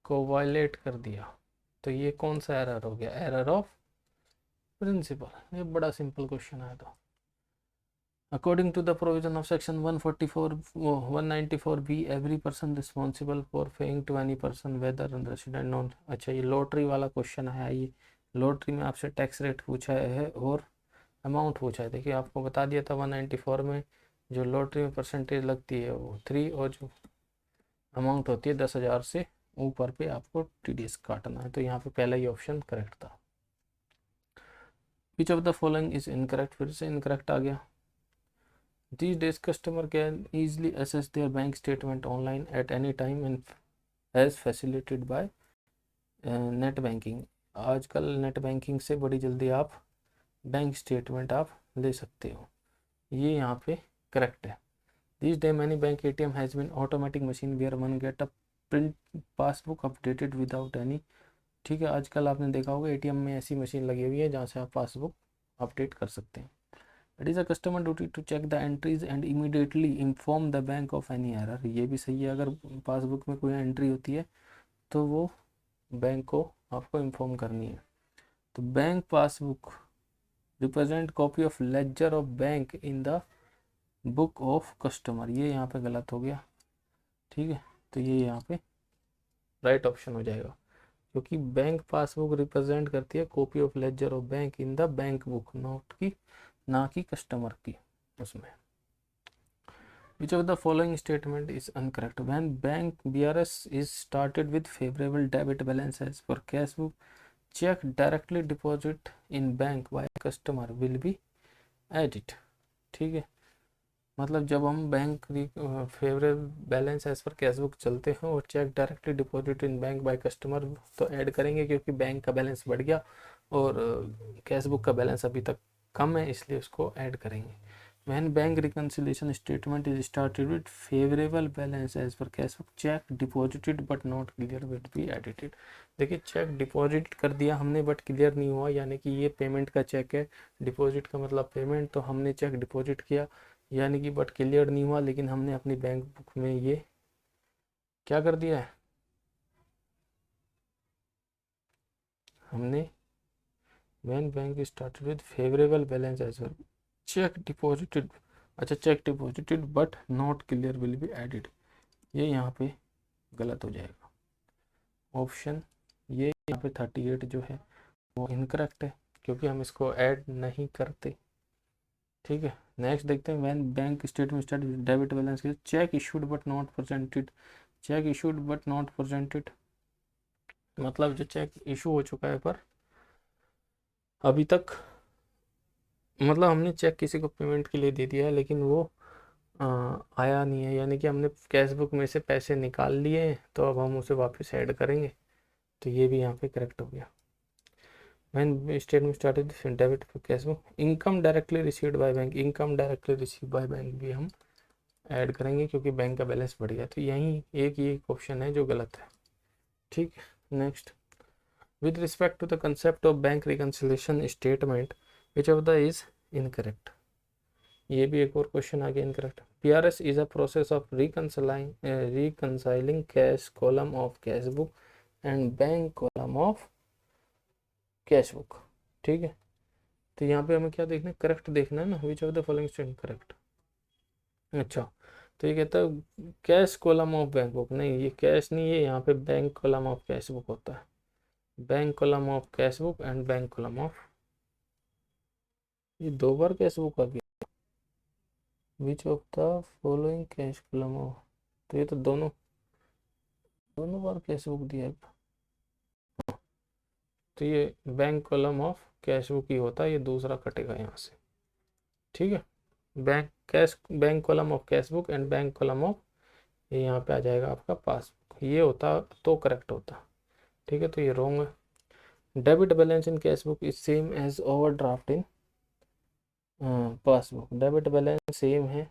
को वायलेट कर दिया। तो ये कौन सा एरर हो गया, एरर ऑफ प्रिंसिपल। ये बड़ा सिंपल क्वेश्चन है। तो according to the provision of section 194 B, every person responsible for paying to any person whether resident non. अच्छा, ये लॉटरी वाला क्वेश्चन है। ये लॉटरी में आपसे टैक्स रेट पूछा है और अमाउंट पूछा है। देखिए आपको बता दिया था 194 में जो लॉटरी में परसेंटेज लगती है वो 3, और जो अमाउंट होती है 10,000 से ऊपर पे आपको टीडीएस काटना है। तो यहाँ पे पहला ही ऑप्शन करेक्ट था। Which of the following is incorrect, फिर से इनकरेक्ट आ गया। These days customer can easily access their bank statement online at any time and as facilitated by net banking. आजकल नेट बैंकिंग से बड़ी जल्दी आप बैंक स्टेटमेंट आप ले सकते हो, ये यहाँ पे करेक्ट है। This day many bank ATM has been automatic machine where one get a print passbook updated without any. ठीक है, आजकल आपने देखा होगा एटीएम में ऐसी मशीन लगी हुई है जहाँ से आप पासबुक अपडेट कर सकते हैं। It is a customer duty to check the entries and immediately inform the bank of any error, ये भी सही है। अगर पासबुक में कोई एंट्री होती है तो वो बैंक को आपको इन्फॉर्म करनी है। तो bank passbook represent copy of laser of bank in the book of customer, ये यहाँ पे गलत हो गया। ठीक है, तो ये यहाँ पे राइट ऑप्शन हो जाएगा, क्योंकि बैंक पासबुक रिप्रेजेंट करती है copy of laser of bank in the bank book, note की, ना कि कस्टमर की उसमें। Which of the following statement is incorrect? When bank BRS is started with favorable debit balance as per cash book, check directly deposit in bank by customer will be added। ठीक है, मतलब जब हम bank favourable balance as per cash book चलते हैं और cheque directly deposit in bank by customer तो add करेंगे, क्योंकि बैंक का बैलेंस बढ़ गया और कैश बुक का बैलेंस अभी तक कम है, इसलिए उसको ऐड करेंगे। When bank reconciliation statement is started with favorable balance as per cash book, check deposited but not clear will be edited। देखिए चेक डिपॉजिट कर दिया हमने बट क्लियर नहीं हुआ, यानी कि ये पेमेंट का चेक है, डिपॉजिट का मतलब पेमेंट, तो हमने चेक डिपॉजिट किया यानी कि बट क्लियर नहीं हुआ, लेकिन हमने अपनी बैंक बुक में ये क्या कर दिया है, हमने when bank started with favorable balance as well check deposited, अच्छा check deposited but not clear will be added, ये यहाँ पे गलत हो जाएगा। ऑप्शन ये यहाँ पे 38 जो है वो इनकरेक्ट है, क्योंकि हम इसको ऐड नहीं करते। ठीक है, नेक्स्ट देखते हैं। When bank statement start debit balance check issued but not presented, check issued but not presented मतलब जो चेक इशू हो चुका है पर अभी तक, मतलब हमने चेक किसी को पेमेंट के लिए दे दिया है लेकिन वो आया नहीं है, यानी कि हमने कैश बुक में से पैसे निकाल लिए, तो अब हम उसे वापस ऐड करेंगे। तो ये भी यहाँ पे करेक्ट हो गया। When statement started debit cash book, income directly received by bank, income directly receive by bank भी हम ऐड करेंगे क्योंकि बैंक का बैलेंस बढ़ गया। तो यही एक ये क्वेश्चन है जो गलत है। ठीक, next, with respect to the concept of bank reconciliation statement which of the is incorrect. ये भी एक और क्वेश्चन आ गया incorrect. PRS is a process of reconciling cash column of cash book and bank column of cash book. ठीक है, तो यहाँ पे हमें क्या देखना है, करेक्ट देखना है ना, विच of the following statement correct. अच्छा, तो ये कहता है cash column of bank book, नहीं ये कैश नहीं है, यहाँ पे bank column of cash book होता है। Bank column of cash book and bank column of, ये दो बार कैश बुक आ गया। विच of the following cash column of, तो ये तो दोनों दोनों बार कैश बुक दिया है। तो ये bank column of cash book ही होता है, ये दूसरा कटेगा यहाँ से। ठीक है, bank column of cash book and bank column of, ये यहाँ पे आ जाएगा आपका पासबुक, ये होता तो करेक्ट होता। ठीक है, तो ये रॉन्ग है। Debit balance in cash book is same as overdraft in passbook, debit balance same है,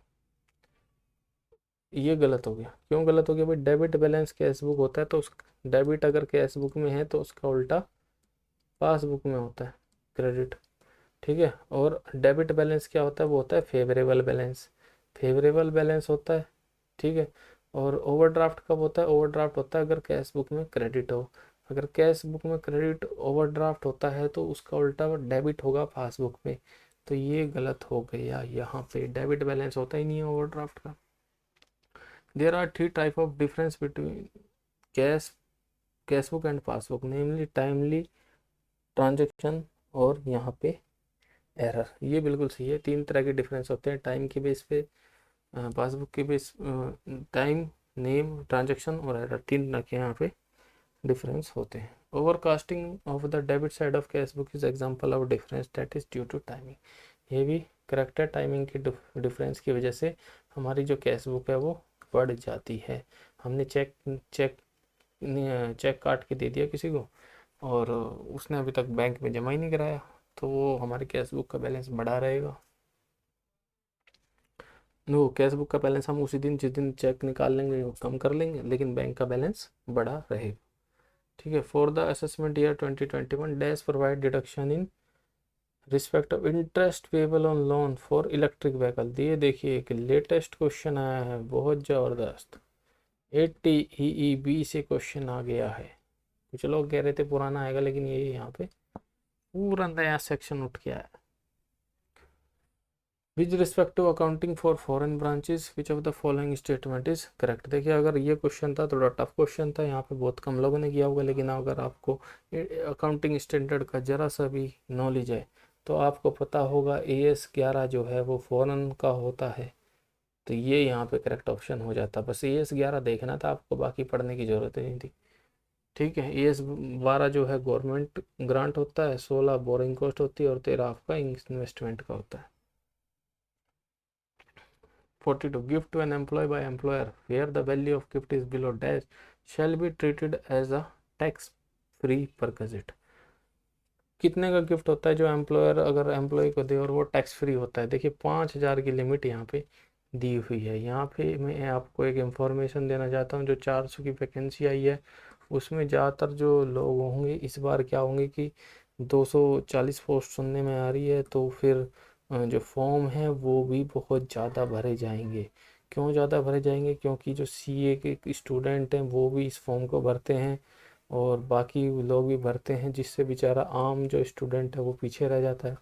ये गलत हो गया। क्यों गलत हो गया भाई, डेबिट बैलेंस कैश बुक होता है तो उस डेबिट अगर कैश बुक में है तो उसका उल्टा पासबुक में होता है क्रेडिट। ठीक है, और डेबिट बैलेंस क्या होता है, वो होता है फेवरेबल बैलेंस, फेवरेबल बैलेंस होता है। ठीक है, और ओवरड्राफ्ट कब होता है, ओवरड्राफ्ट होता है अगर कैश बुक में क्रेडिट हो, अगर कैश बुक में क्रेडिट ओवरड्राफ्ट होता है तो उसका उल्टा डेबिट होगा पासबुक में। तो ये गलत हो गया, यहाँ पे डेबिट बैलेंस होता ही नहीं है ओवरड्राफ्ट का। There are three type of difference between cash book and passbook, namely timely transaction और यहाँ पे एरर। ये बिल्कुल सही है, तीन तरह के डिफरेंस होते हैं, टाइम के बेस पे, पासबुक के बेस, टाइम, नेम, ट्रांजेक्शन और एरर, तीन तरह के यहाँ पे डिफरेंस होते हैं। Overcasting of the debit side of cash book is example of difference that is due to timing, ये भी करेक्ट है, टाइमिंग की डिफरेंस की वजह से हमारी जो कैश बुक है वो बढ़ जाती है। हमने चेक चेक चेक काट के दे दिया किसी को और उसने अभी तक बैंक में जमा ही नहीं कराया, तो वो हमारी कैश बुक का बैलेंस बढ़ा रहेगा। नो, कैश बुक का बैलेंस हम उसी दिन जिस दिन चेक निकाल लेंगे वो कम कर लेंगे, लेकिन बैंक का बैलेंस बढ़ा रहेगा। ठीक है, for the assessment year 2021 dash provide deduction in respect of interest payable on loan for electric vehicle. ये देखिए एक लेटेस्ट क्वेश्चन आया है, बहुत ज़बरदस्त, 80 EEB से क्वेश्चन आ गया है। कुछ लोग कह रहे थे पुराना आएगा, लेकिन ये यहाँ पे पूरा नया सेक्शन उठ के आया। With respect to accounting for foreign branches which of the following statement is correct. देखिए अगर ये क्वेश्चन था, थोड़ा टफ क्वेश्चन था, यहाँ पे बहुत कम लोगों ने किया होगा, लेकिन अगर आपको अकाउंटिंग स्टैंडर्ड का जरा सा भी नॉलेज है तो आपको पता होगा AS 11 जो है वो फॉरेन का होता है, तो ये यहाँ पे करेक्ट ऑप्शन हो जाता। बस AS 11 देखना था आपको, बाकी पढ़ने की ज़रूरत नहीं थी। ठीक है, AS 12 जो है गवर्नमेंट ग्रांट होता है, 16 बोरिंग कॉस्ट होती है और 13 आपका इन्वेस्टमेंट का होता है। 42 gift to an employee by employer where the value of gift is below dash shall be treated as a tax free perquisite। कितने का गिफ्ट होता है जो एम्प्लॉयर अगर एम्प्लॉय को दे और वो टैक्स फ्री होता है। देखिए 5,000 की लिमिट यहाँ पे दी हुई है। यहाँ पे मैं आपको एक इन्फॉर्मेशन देना चाहता हूँ, जो 400 की वैकेंसी आई है उसमें ज़्यादातर जो लोग होंगे इस बार क्या होंगे कि 240 पोस्ट सुनने में आ रही है, तो फिर जो फॉर्म है वो भी बहुत ज़्यादा भरे जाएंगे। क्यों ज़्यादा भरे जाएंगे, क्योंकि जो CA के स्टूडेंट हैं वो भी इस फॉर्म को भरते हैं और बाकी लोग भी भरते हैं, जिससे बेचारा आम जो स्टूडेंट है वो पीछे रह जाता है।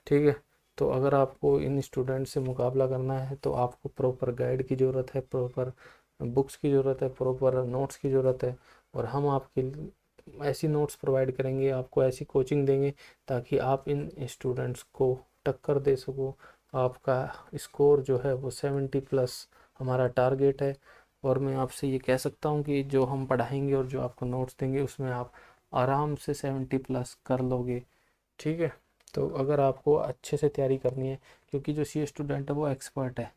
ठीक है, तो अगर आपको इन स्टूडेंट से मुकाबला करना है तो आपको प्रॉपर गाइड की ज़रूरत है, प्रॉपर बुक्स की ज़रूरत है, प्रॉपर नोट्स की ज़रूरत है, और हम आपके ऐसी नोट्स प्रोवाइड करेंगे, आपको ऐसी कोचिंग देंगे ताकि आप इन स्टूडेंट्स को टक्कर दे सको। आपका स्कोर जो है वो 70+ हमारा टारगेट है, और मैं आपसे ये कह सकता हूँ कि जो हम पढ़ाएंगे और जो आपको नोट्स देंगे उसमें आप आराम से 70+ कर लोगे। ठीक है, तो अगर आपको अच्छे से तैयारी करनी है, क्योंकि जो CA स्टूडेंट है वो एक्सपर्ट है,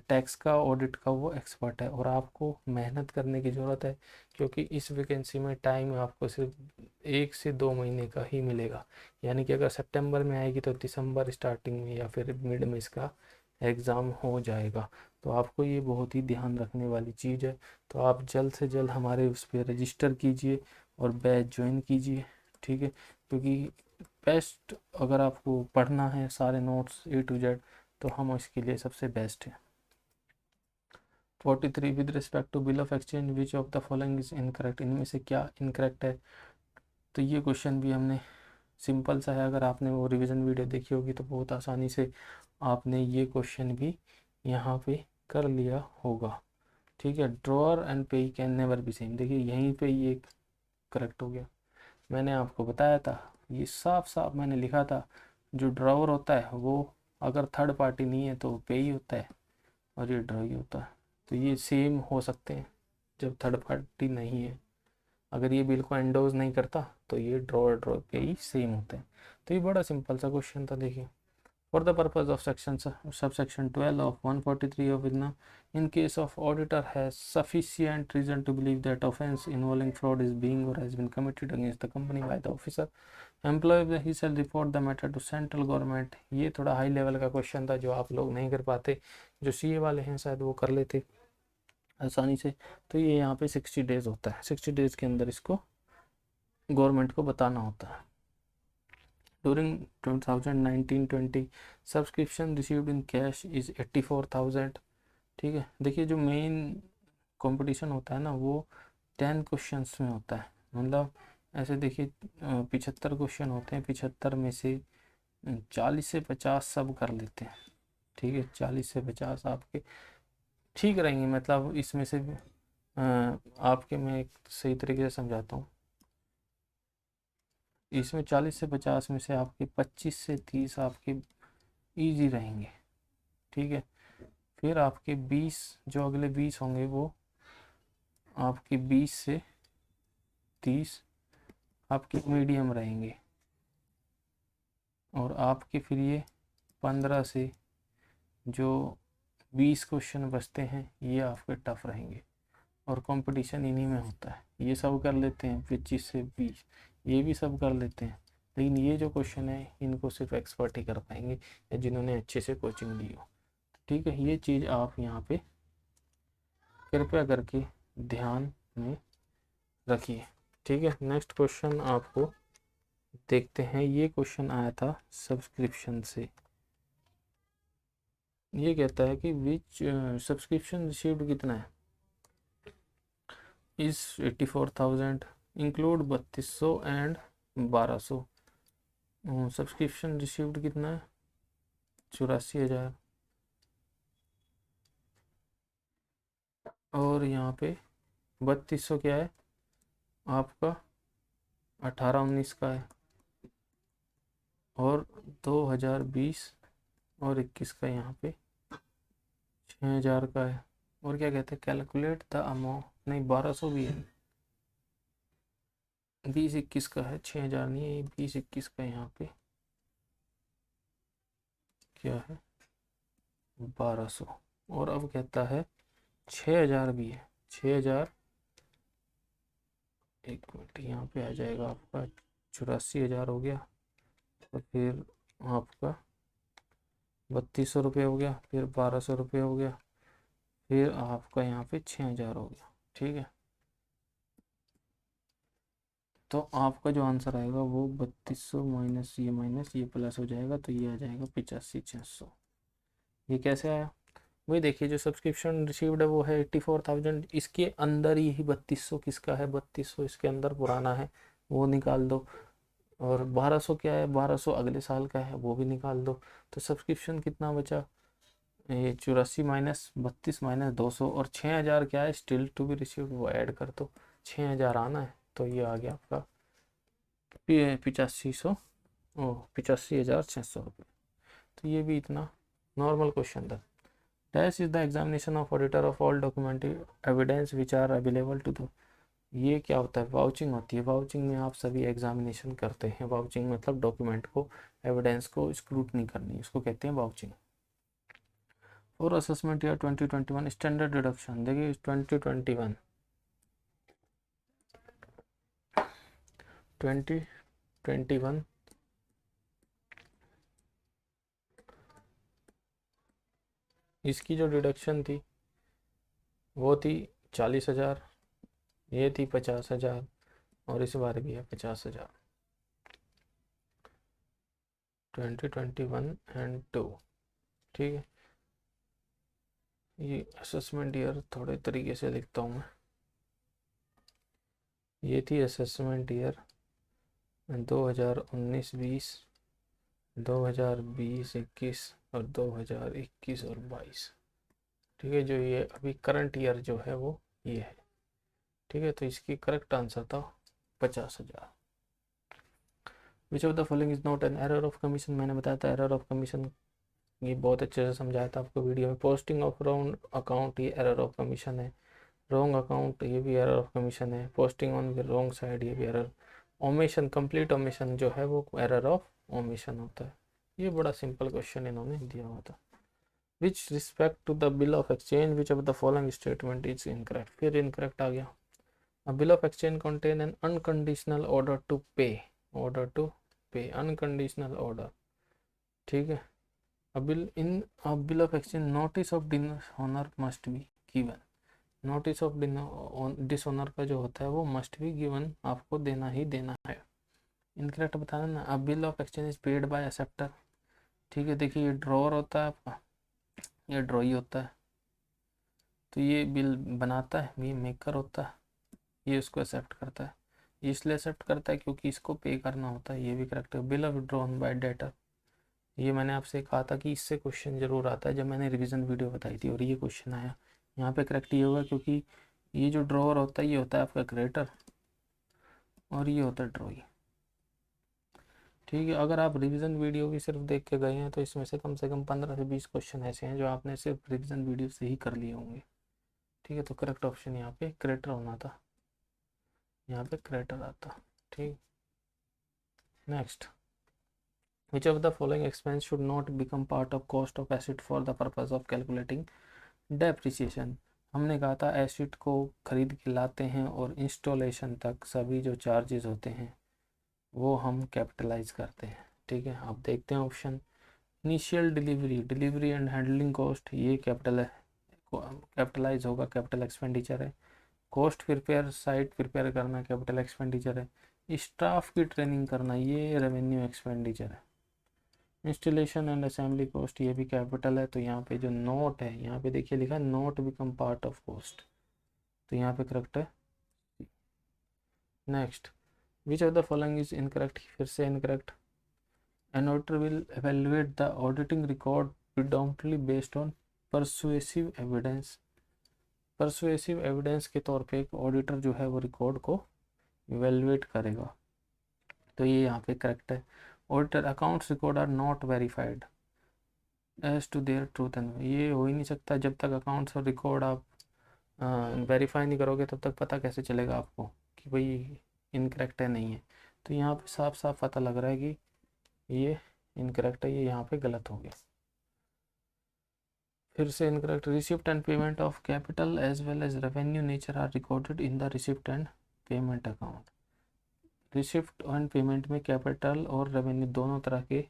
टैक्स का ऑडिट का वो एक्सपर्ट है, और आपको मेहनत करने की ज़रूरत है, क्योंकि इस वैकेंसी में टाइम आपको सिर्फ 1 से 2 महीने का ही मिलेगा। यानी कि अगर सितंबर में आएगी तो दिसंबर स्टार्टिंग में या फिर मिड में इसका एग्ज़ाम हो जाएगा। तो आपको ये बहुत ही ध्यान रखने वाली चीज़ है। तो आप जल्द से जल्द हमारे उस पर रजिस्टर कीजिए और बैच ज्वाइन कीजिए, ठीक है। क्योंकि बेस्ट अगर आपको पढ़ना है सारे नोट्स A to Z, तो हम इसके लिए सबसे बेस्ट हैं। 43 with respect to bill of exchange which of the following is incorrect, इनमें से क्या इनकरेक्ट है। तो ये क्वेश्चन भी हमने सिंपल सा है, अगर आपने वो रिवीजन वीडियो देखी होगी तो बहुत आसानी से आपने ये क्वेश्चन भी यहाँ पे कर लिया होगा, ठीक है। ड्रॉअर एंड पे कैन नेवर बी सेम, देखिए यहीं पे ये करेक्ट हो गया। मैंने आपको बताया था, ये साफ साफ मैंने लिखा था, जो ड्रॉअर होता है वो अगर थर्ड पार्टी नहीं है तो पे ही होता है, और ये ड्रॉ ही होता है। तो ये सेम हो सकते हैं जब थर्ड पार्टी नहीं है। अगर ये बिल को एंडोज नहीं करता तो ये ड्रॉ पे ही सेम होते हैं। तो ये बड़ा सिंपल सा क्वेश्चन था। देखिए, for the purpose of section subsection 12 of 143 of IGNA, in case of auditor has sufficient reason to believe that offense involving fraud is being or has been committed against the company by the officer employee, he shall report the matter to central government। ये थोड़ा high level का question था जो आप लोग नहीं कर पाते, जो CA वाले हैं शायद वो कर लेते आसानी से। तो ये यहाँ पे 60 डेज होता है, 60 डेज के अंदर इसको गवर्नमेंट को बताना होता है। During 2019-20 subscription received in cash is 84,000, ठीक है। देखिए जो मेन कंपटीशन होता है ना वो 10 क्वेश्चंस में होता है। मतलब ऐसे देखिए 75 क्वेश्चन होते हैं, 75 में से 40 से 50 सब कर लेते हैं, ठीक है। 40 से 50 आपके ठीक रहेंगे। मतलब इसमें से आपके मैं एक सही तरीके से समझाता हूँ, इसमें 40 से 50 में से आपके 25 से 30 आपके इजी रहेंगे, ठीक है। फिर आपके 20 जो अगले 20 होंगे वो आपके 20 से 30 आपके मीडियम रहेंगे, और आपके फिर ये 15 से जो 20 क्वेश्चन बचते हैं ये आपके टफ रहेंगे, और कंपटीशन इन्हीं में होता है। ये सब कर लेते हैं 25 से 20, ये भी सब कर लेते हैं, लेकिन ये जो क्वेश्चन है इनको सिर्फ एक्सपर्ट ही कर पाएंगे या जिन्होंने अच्छे से कोचिंग ली हो, ठीक है। ये चीज़ आप यहाँ पे कृपया करके ध्यान में रखिए, ठीक है। नेक्स्ट क्वेश्चन आपको देखते हैं। ये क्वेश्चन आया था सब्सक्रिप्शन से। ये कहता है कि विच सब्सक्रिप्शन रिसीव्ड कितना है, इस 84,000 इंक्लूड 3200 एंड 1200। सब्सक्रिप्शन रिसीव्ड कितना है 84,000, और यहाँ पे 3200 क्या है आपका 18-19 का है, और 2020 और 21 का यहाँ पे 6,000 का है। और क्या कहते हैं, कैलकुलेट द अमाउंट, नहीं 1200 भी है, 20-21 का है, 6,000 नहीं है, 20-21 का यहाँ पे क्या है 1200। और अब कहता है 6,000 भी है, 6,000 एक मिनट यहाँ पे आ जाएगा आपका 84,000 हो गया, और फिर आपका 3200 रुपये हो गया, फिर 1200 रुपये हो गया, फिर आपका यहाँ पे 6,000 हो गया, ठीक है। तो आपका जो आंसर आएगा वो 3200 माइनस ये प्लस हो जाएगा, तो ये आ जाएगा 85,600। ये कैसे आया, वही देखिए जो सब्सक्रिप्शन रिसीव्ड है वो है 84,000, इसके अंदर ही 3200 किसका है, 3200 इसके अंदर पुराना है वो निकाल दो, और 1200 क्या है, 1200 अगले साल का है वो भी निकाल दो। तो सब्सक्रिप्शन कितना बचा, ये 84 माइनस 32 माइनस 200, और 6,000 क्या है स्टिल टू बी रिसीव्ड, वो ऐड कर दो, 6,000 आना है, तो ये आ गया आपका 85,600 रुपये। तो ये भी इतना नॉर्मल क्वेश्चन था। Dash is the examination of auditor of all documentary evidence which are available to the, ये क्या होता है, वाउचिंग होती है। वाउचिंग में आप सभी एग्जामिनेशन करते हैं। वाउचिंग मतलब डॉक्यूमेंट को एविडेंस को स्क्रूटनी करनी, इसको कहते हैं vouching. For assessment year 2021 standard deduction, देखिए 2021 इसकी जो डिडक्शन थी वो थी 40,000, ये थी 50,000 और इस बार भी है 50,000, 2021 एंड 2। ठीक है, ये असेसमेंट ईयर थोड़े तरीके से लिखता हूँ मैं। ये थी असेसमेंट ईयर 2019-20, 2020-21 और 2021 और 22। ठीक है, जो ये अभी करंट ईयर जो है वो ये है। ठीक है, तो इसकी करेक्ट आंसर था 50,000। विच of the following is not an error of commission, मैंने बताया था एरर ऑफ कमीशन, ये बहुत अच्छे से समझाया था आपको वीडियो में। पोस्टिंग ऑफ रॉन्ग अकाउंट ये एरर ऑफ कमीशन है, रॉन्ग अकाउंट ये भी एरर ऑफ कमीशन है, posting on the wrong side ये भी एरर, ओमिशन कंप्लीट ओमिशन जो है वो एरर ऑफ ओमिशन होता है। ये बड़ा सिंपल क्वेश्चन इन्होंने दिया हुआ था। Which respect to the bill of exchange which of the following statement is incorrect, फिर इनकरेक्ट आ गया। A bill of exchange contain an unconditional order to pay, order to pay, unconditional order। ठीक है, a bill of exchange notice of dishonor must be given, notice of dishonour का जो होता है वो मस्ट बी गिवन, आपको देना ही देना है। इनकरेक्ट बताना ना, अ bill of exchange is paid by acceptor. ठीक है, देखिए ये ड्रॉअर होता है आपका, ये ड्रॉई होता है, तो ये बिल बनाता है ये मेकर होता है, ये उसको एक्सेप्ट करता है, ये इसलिए एक्सेप्ट करता है क्योंकि इसको पे करना होता है, ये भी करेक्ट है। Bill of drawn by debtor, ये मैंने आपसे कहा था कि इससे क्वेश्चन जरूर आता है जब मैंने रिवीजन वीडियो बताई थी और ये क्वेश्चन आया। यहाँ पे करेक्ट ये होगा क्योंकि ये जो ड्रॉअर होता है ये होता है आपका क्रेडिटर और ये होता है ड्रॉई। ठीक है, अगर आप रिवीजन वीडियो भी सिर्फ देख के गए हैं तो इसमें से कम 15 से 20 क्वेश्चन ऐसे हैं जो आपने सिर्फ रिवीजन वीडियो से ही कर लिए होंगे। ठीक है, तो करेक्ट ऑप्शन यहाँ पे क्रेडिटर होना था, यहाँ पे क्रेडिटर आता। ठीक, next, which of the following expense should not become part of cost of asset for the purpose of calculating depreciation। हमने कहा था एसिड को खरीद के लाते हैं और इंस्टॉलेशन तक सभी जो चार्जेस होते हैं वो हम कैपिटलाइज करते हैं। ठीक है, आप देखते हैं option, initial delivery and handling cost ये कैपिटलाइज होगा, कैपिटल एक्सपेंडिचर है। कॉस्ट प्रिपेयर, साइट प्रिपेयर करना कैपिटल एक्सपेंडिचर है। स्टाफ की ट्रेनिंग करना ये रेवेन्यू एक्सपेंडिचर है। इंस्टॉलेशन एंड असेंबली कॉस्ट ये भी कैपिटल है। तो यहाँ पे जो नोट है, यहाँ पे देखिए लिखा है note become part of cost, तो यहाँ पे करेक्ट है। Next, which of the following is incorrect, फिर से incorrect. An auditor will evaluate the auditing record predominantly based on persuasive evidence, persuasive evidence के तौर पे एक ऑडिटर जो है वो रिकॉर्ड को इवेलुएट करेगा, तो ये यहाँ पे करेक्ट है। Auditor accounts record are not verified as to their truth and, ये हो ही नहीं सकता जब तक अकाउंट्स और रिकॉर्ड आप वेरीफाई नहीं करोगे तब तक पता कैसे चलेगा आपको कि भाई इनकरेक्ट है नहीं है। तो यहाँ पे साफ साफ पता लग रहा है कि ये इनकरेक्ट है, ये यहाँ पे गलत हो गया। फिर से incorrect, receipt and payment of capital as well as revenue nature are recorded in the receipt and payment account. Receipt and payment में कैपिटल और रेवेन्यू दोनों तरह के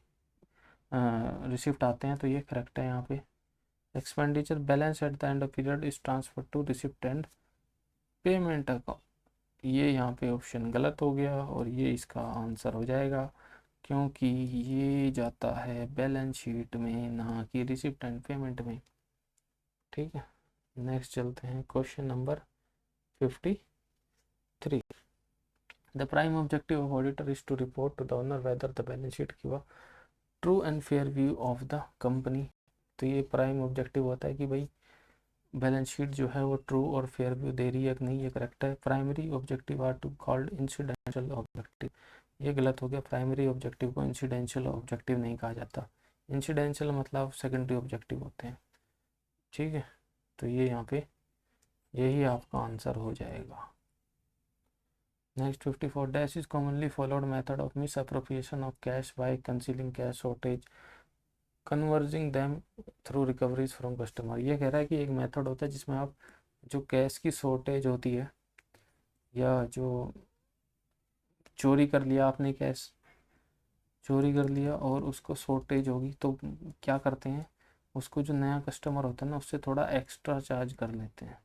रिसिप्ट आते हैं, तो ये करेक्ट है यहाँ पे। Expenditure balance at the end of period is transfer to receipt and payment account, ये यहाँ पे ऑप्शन गलत हो गया और ये इसका आंसर हो जाएगा क्योंकि ये जाता है बैलेंस शीट में ना कि रिसिप्ट एंड पेमेंट में। ठीक है, नेक्स्ट चलते हैं question number 53। The prime objective of auditor is to report to the owner whether the balance sheet give a true and fair view of the company. तो ये प्राइम ऑब्जेक्टिव होता है कि भाई बैलेंस शीट जो है वो ट्रू और फेयर व्यू दे रही है कि नहीं, ये करेक्ट है। Primary objective are to called incidental objective, ये गलत हो गया। प्राइमरी ऑब्जेक्टिव को इंसिडेंशियल ऑब्जेक्टिव नहीं कहा जाता, इंसिडेंशियल मतलब सेकेंडरी ऑब्जेक्टिव होते हैं। ठीक है, तो ये यहाँ पे यही आपका आंसर हो जाएगा। Next 54, dash is commonly followed method of miss appropriation of cash by concealing cash shortage converging them through recoveries from customer. ये कह रहा है कि एक मेथड होता है जिसमें आप जो कैश की शॉर्टेज होती है या जो चोरी कर लिया आपने, कैश चोरी कर लिया और उसको शॉर्टेज होगी तो क्या करते हैं, उसको जो नया कस्टमर होता है ना उससे थोड़ा एक्स्ट्रा चार्ज कर लेते हैं,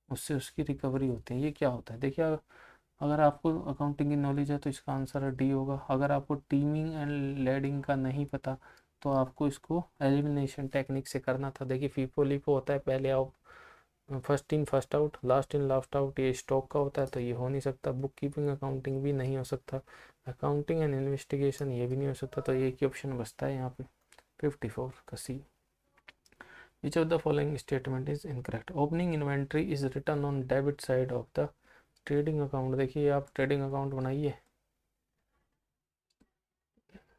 उससे उसकी रिकवरी होती है। ये क्या होता है, देखिए अगर आपको अकाउंटिंग की नॉलेज है तो इसका आंसर डी होगा। अगर आपको टीमिंग एंड लेडिंग का नहीं पता तो आपको इसको एलिमिनेशन टेक्निक से करना था। देखिए फीफो लिफो होता है, पहले आप first in first out, last in last out, ये स्टॉक का होता है तो ये हो नहीं सकता। बुक कीपिंग अकाउंटिंग भी नहीं हो सकता, अकाउंटिंग एंड इन्वेस्टिगेशन ये भी नहीं हो सकता, तो ये एक ही ऑप्शन बचता है यहाँ पे 54 का सी। Which of the following statement is incorrect? Opening inventory is written on debit side of the trading account। देखिए आप ट्रेडिंग अकाउंट बनाइए,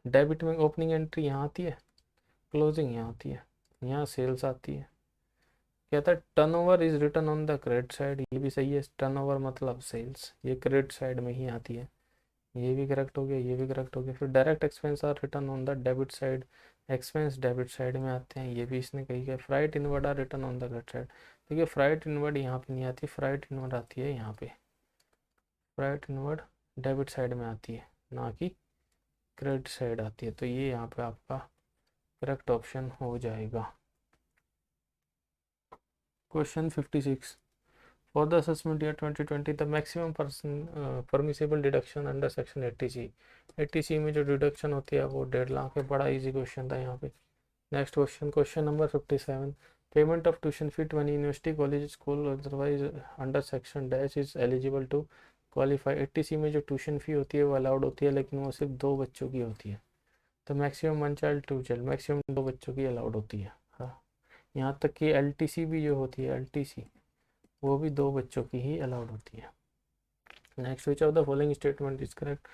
डेबिट में ओपनिंग एंट्री यहाँ आती है, क्लोजिंग यहाँ आती है, यहाँ सेल्स आती है। कहता है turnover is written on the credit side, ये भी सही है, टर्नओवर मतलब सेल्स, ये क्रेडिट साइड में ही आती है, ये भी करेक्ट हो गया, ये भी करेक्ट हो गया। फिर direct expense are written on the debit side, expense debit side में आते हैं, ये भी इसने कही है। Freight inward are written on the credit side, देखिए फ्राइट इनवर्ड यहाँ पे नहीं आती, फ्राइट इनवर्ड आती है यहाँ पे, फ्राइट इनवर्ड डेबिट साइड में आती है ना कि क्रेडिट साइड आती है, तो ये यहाँ पे आपका करेक्ट ऑप्शन हो जाएगा। Question 56, for the assessment year 2020 the maximum permissible deduction under section 80C। 80C में जो डिडक्शन होती है वो 1.5 लाख है। बड़ा इजी क्वेश्चन था यहाँ पे। Next question, question number 57, payment of tuition fee to any university college school otherwise under section dash is eligible to qualify. 80C में जो ट्यूशन फी होती है वो अलाउड होती है, लेकिन वो सिर्फ 2 बच्चों की होती है। तो मैक्सिमम 1 चाइल्ड 2 चाइल्ड, मैक्सिमम 2 बच्चों की अलाउड होती है। हाँ, यहाँ तक कि LTC भी जो होती है, LTC वो भी 2 बच्चों की ही अलाउड होती है। Next, which of the following statement is correct?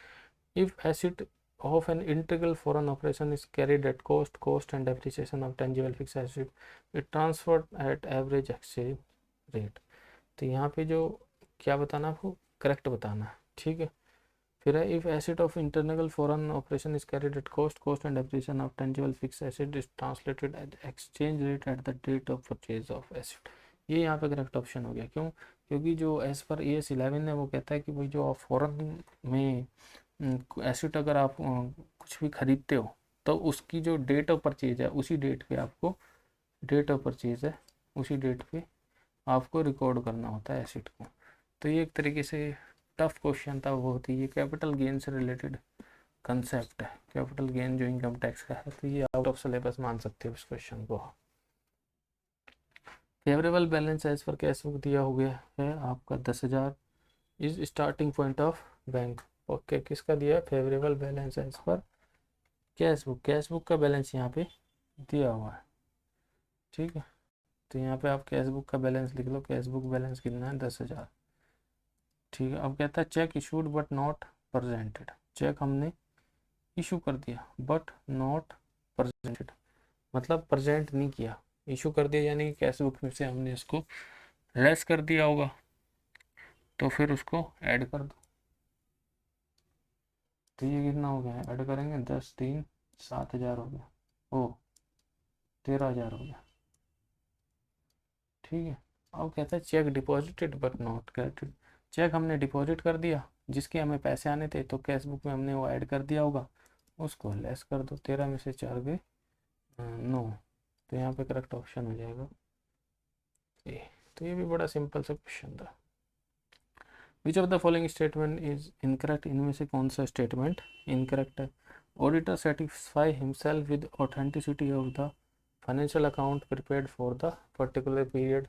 If asset of an integral foreign operation is carried at cost and depreciation of tangible fixed asset, it transferred at average exchange rate। तो यहाँ पे जो क्या बताना है आपको, correct बताना है, ठीक है। फिर है if asset of internal foreign operation is carried at cost and depreciation of tangible fixed asset is translated at exchange rate at the date of purchase of asset। ये यहाँ पे करेक्ट ऑप्शन हो गया। क्यों? क्योंकि जो एज पर AS 11 है वो कहता है कि भाई जो आप फॉरेन में एसेट अगर आप कुछ भी खरीदते हो तो उसकी जो डेट ऑफ परचेज है उसी डेट पे आपको, डेट ऑफ परचेज है उसी डेट पे आपको रिकॉर्ड करना होता है एसेट को। तो ये एक तरीके से टफ क्वेश्चन था, वो होती है कैपिटल गेन से रिलेटेड कंसेप्ट है, कैपिटल गेन जो इनकम टैक्स का है, तो ये आउट ऑफ सिलेबस मान सकते हो इस क्वेश्चन को। Favourable balance as per cash book दिया हो गया है आपका 10,000 is starting point of bank. Okay, किसका दिया है? Favourable balance as per cash book, cash book का बैलेंस यहाँ पे दिया हुआ है, ठीक है। तो यहाँ पे आप कैश बुक का बैलेंस लिख लो, कैश बुक बैलेंस कितना है? 10,000, ठीक है। अब कहता है cheque issued but not presented, cheque हमने इशू कर दिया बट नॉट प्रेजेंटेड, मतलब प्रेजेंट नहीं किया, इशू कर दिया यानी कि कैश बुक में से हमने इसको लेस कर दिया होगा, तो फिर उसको ऐड कर दो। तो ये कितना हो गया? ऐड करेंगे 10 3 7,000 हो गया, ओ 13,000 हो गया, ठीक है। अब कहता है cheque deposited but not credited, cheque हमने डिपॉजिट कर दिया जिसके हमें पैसे आने थे, तो कैश बुक में हमने वो ऐड कर दिया होगा, उसको लेस कर दो। 13 में से 4 गए 9, तो यहाँ पे करेक्ट ऑप्शन हो जाएगा ए। तो ये भी बड़ा सिंपल सा क्वेश्चन था। Which of the following statement is incorrect, इनमें से कौन सा स्टेटमेंट इनकरेक्ट है? Auditor satisfy himself with authenticity of the financial account prepared for the particular period.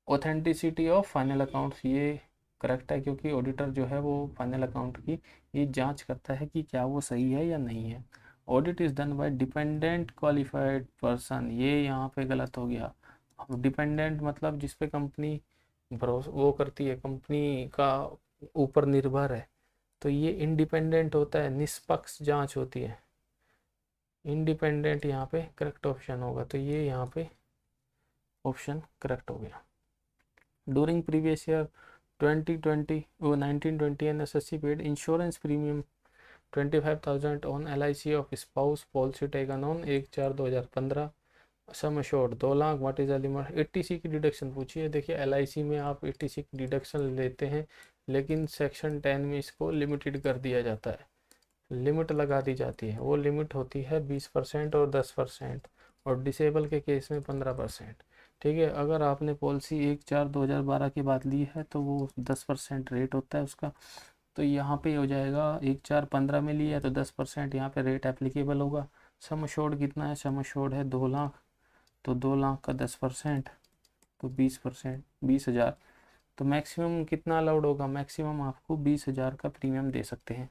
Authenticity of final accounts ये करेक्ट है, क्योंकि ऑडिटर जो है वो फाइनल अकाउंट की ये जांच करता है कि क्या वो सही है या नहीं है। Audit is done by dependent qualified person, ये यहाँ पे गलत हो गया। अब डिपेंडेंट मतलब जिस पे कंपनी भरोसा वो करती है, कंपनी का ऊपर निर्भर है, तो ये इंडिपेंडेंट होता है, निष्पक्ष जांच होती है। इंडिपेंडेंट यहाँ पे करेक्ट ऑप्शन होगा, तो ये यहाँ पे ऑप्शन करेक्ट हो गया। During previous year 2020 or 1920 and SSC paid insurance premium 25,000 on LIC of spouse policy taken on 1/4/2015 sum assured 2 lakh, what is the limit. 80C की डिडक्शन पूछी है। देखिए LIC में आप 80C की डिडक्शन लेते हैं, लेकिन सेक्शन 10 में इसको लिमिटेड कर दिया जाता है, लिमिट लगा दी जाती है। वो लिमिट होती है 20% और 10%, और डिसेबल के केस में 15%। ठीक है, अगर आपने पॉलिसी 1/4/2012 के बाद ली है तो वो 10% रेट होता है उसका। तो यहाँ पे हो जाएगा 1/4/15 में लिया है तो 10% यहाँ पे रेट एप्लीकेबल होगा। सम एश्योर्ड कितना है, सम एश्योर्ड है 2 लाख, तो 2 लाख का 10% तो 20%, 20,000। तो मैक्सिमम कितना अलाउड होगा, मैक्सिमम आपको 20,000 का प्रीमियम दे सकते हैं।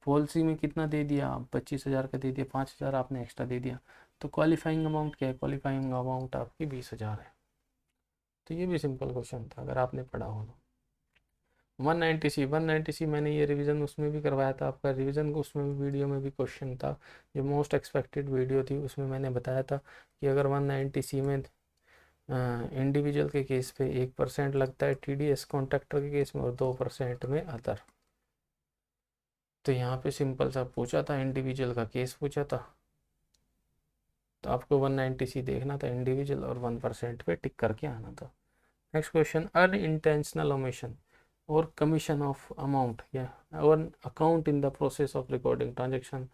पॉलिसी में कितना दे दिया, 25,000 का दे दिया, 5,000 आपने एक्स्ट्रा दे दिया। तो क्वालिफाइंग अमाउंट क्या है, क्वालिफाइंग अमाउंट आपकी 20,000 है। तो ये भी सिंपल क्वेश्चन था अगर आपने पढ़ा हो तो। 190C मैंने ये रिवीजन उसमें भी करवाया था आपका, रिवीजन उसमें भी वीडियो में भी क्वेश्चन था, जो मोस्ट एक्सपेक्टेड वीडियो थी उसमें मैंने बताया था कि अगर 190C में इंडिविजुअल के केस पे 1% लगता है TDS, कॉन्ट्रैक्टर के केस में, और 2% में अदर। तो यहाँ पे सिंपल सा पूछा था, इंडिविजुअल का केस पूछा था, तो आपको 190C देखना था इंडिविजुअल और 1% पे टिक करके आना था। नेक्स्ट क्वेश्चन, अनइंटेंशनल ओमिशन और कमीशन ऑफ अमाउंट या और account in the process of recording transaction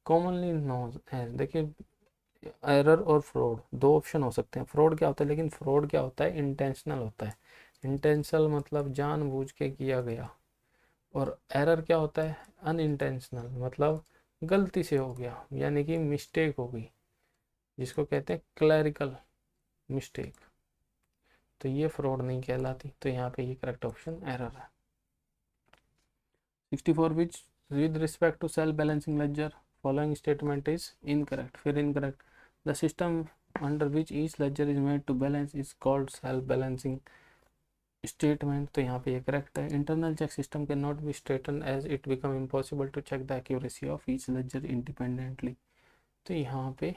commonly known है। देखिए एरर और फ्रॉड दो ऑप्शन हो सकते हैं। फ्रॉड क्या होता है, लेकिन फ्रॉड क्या होता है, इंटेंशनल होता है। इंटेंशनल मतलब जानबूझ के किया गया, और एरर क्या होता है, अनइंटेंशनल मतलब गलती से हो गया, यानी कि मिस्टेक हो गई, जिसको कहते हैं क्लैरिकल मिस्टेक। तो ये फ्रॉड नहीं कहलाती, तो यहाँ पे ये करेक्ट ऑप्शन एरर है। 64 which with respect to self balancing ledger following statement is incorrect. फिर incorrect, the system under which each ledger is made to balance is called self balancing statement. तो यहाँ पे ये करेक्ट है। Internal check system can not be straighten as it become impossible to check the accuracy of each ledger independently. तो यहाँ पे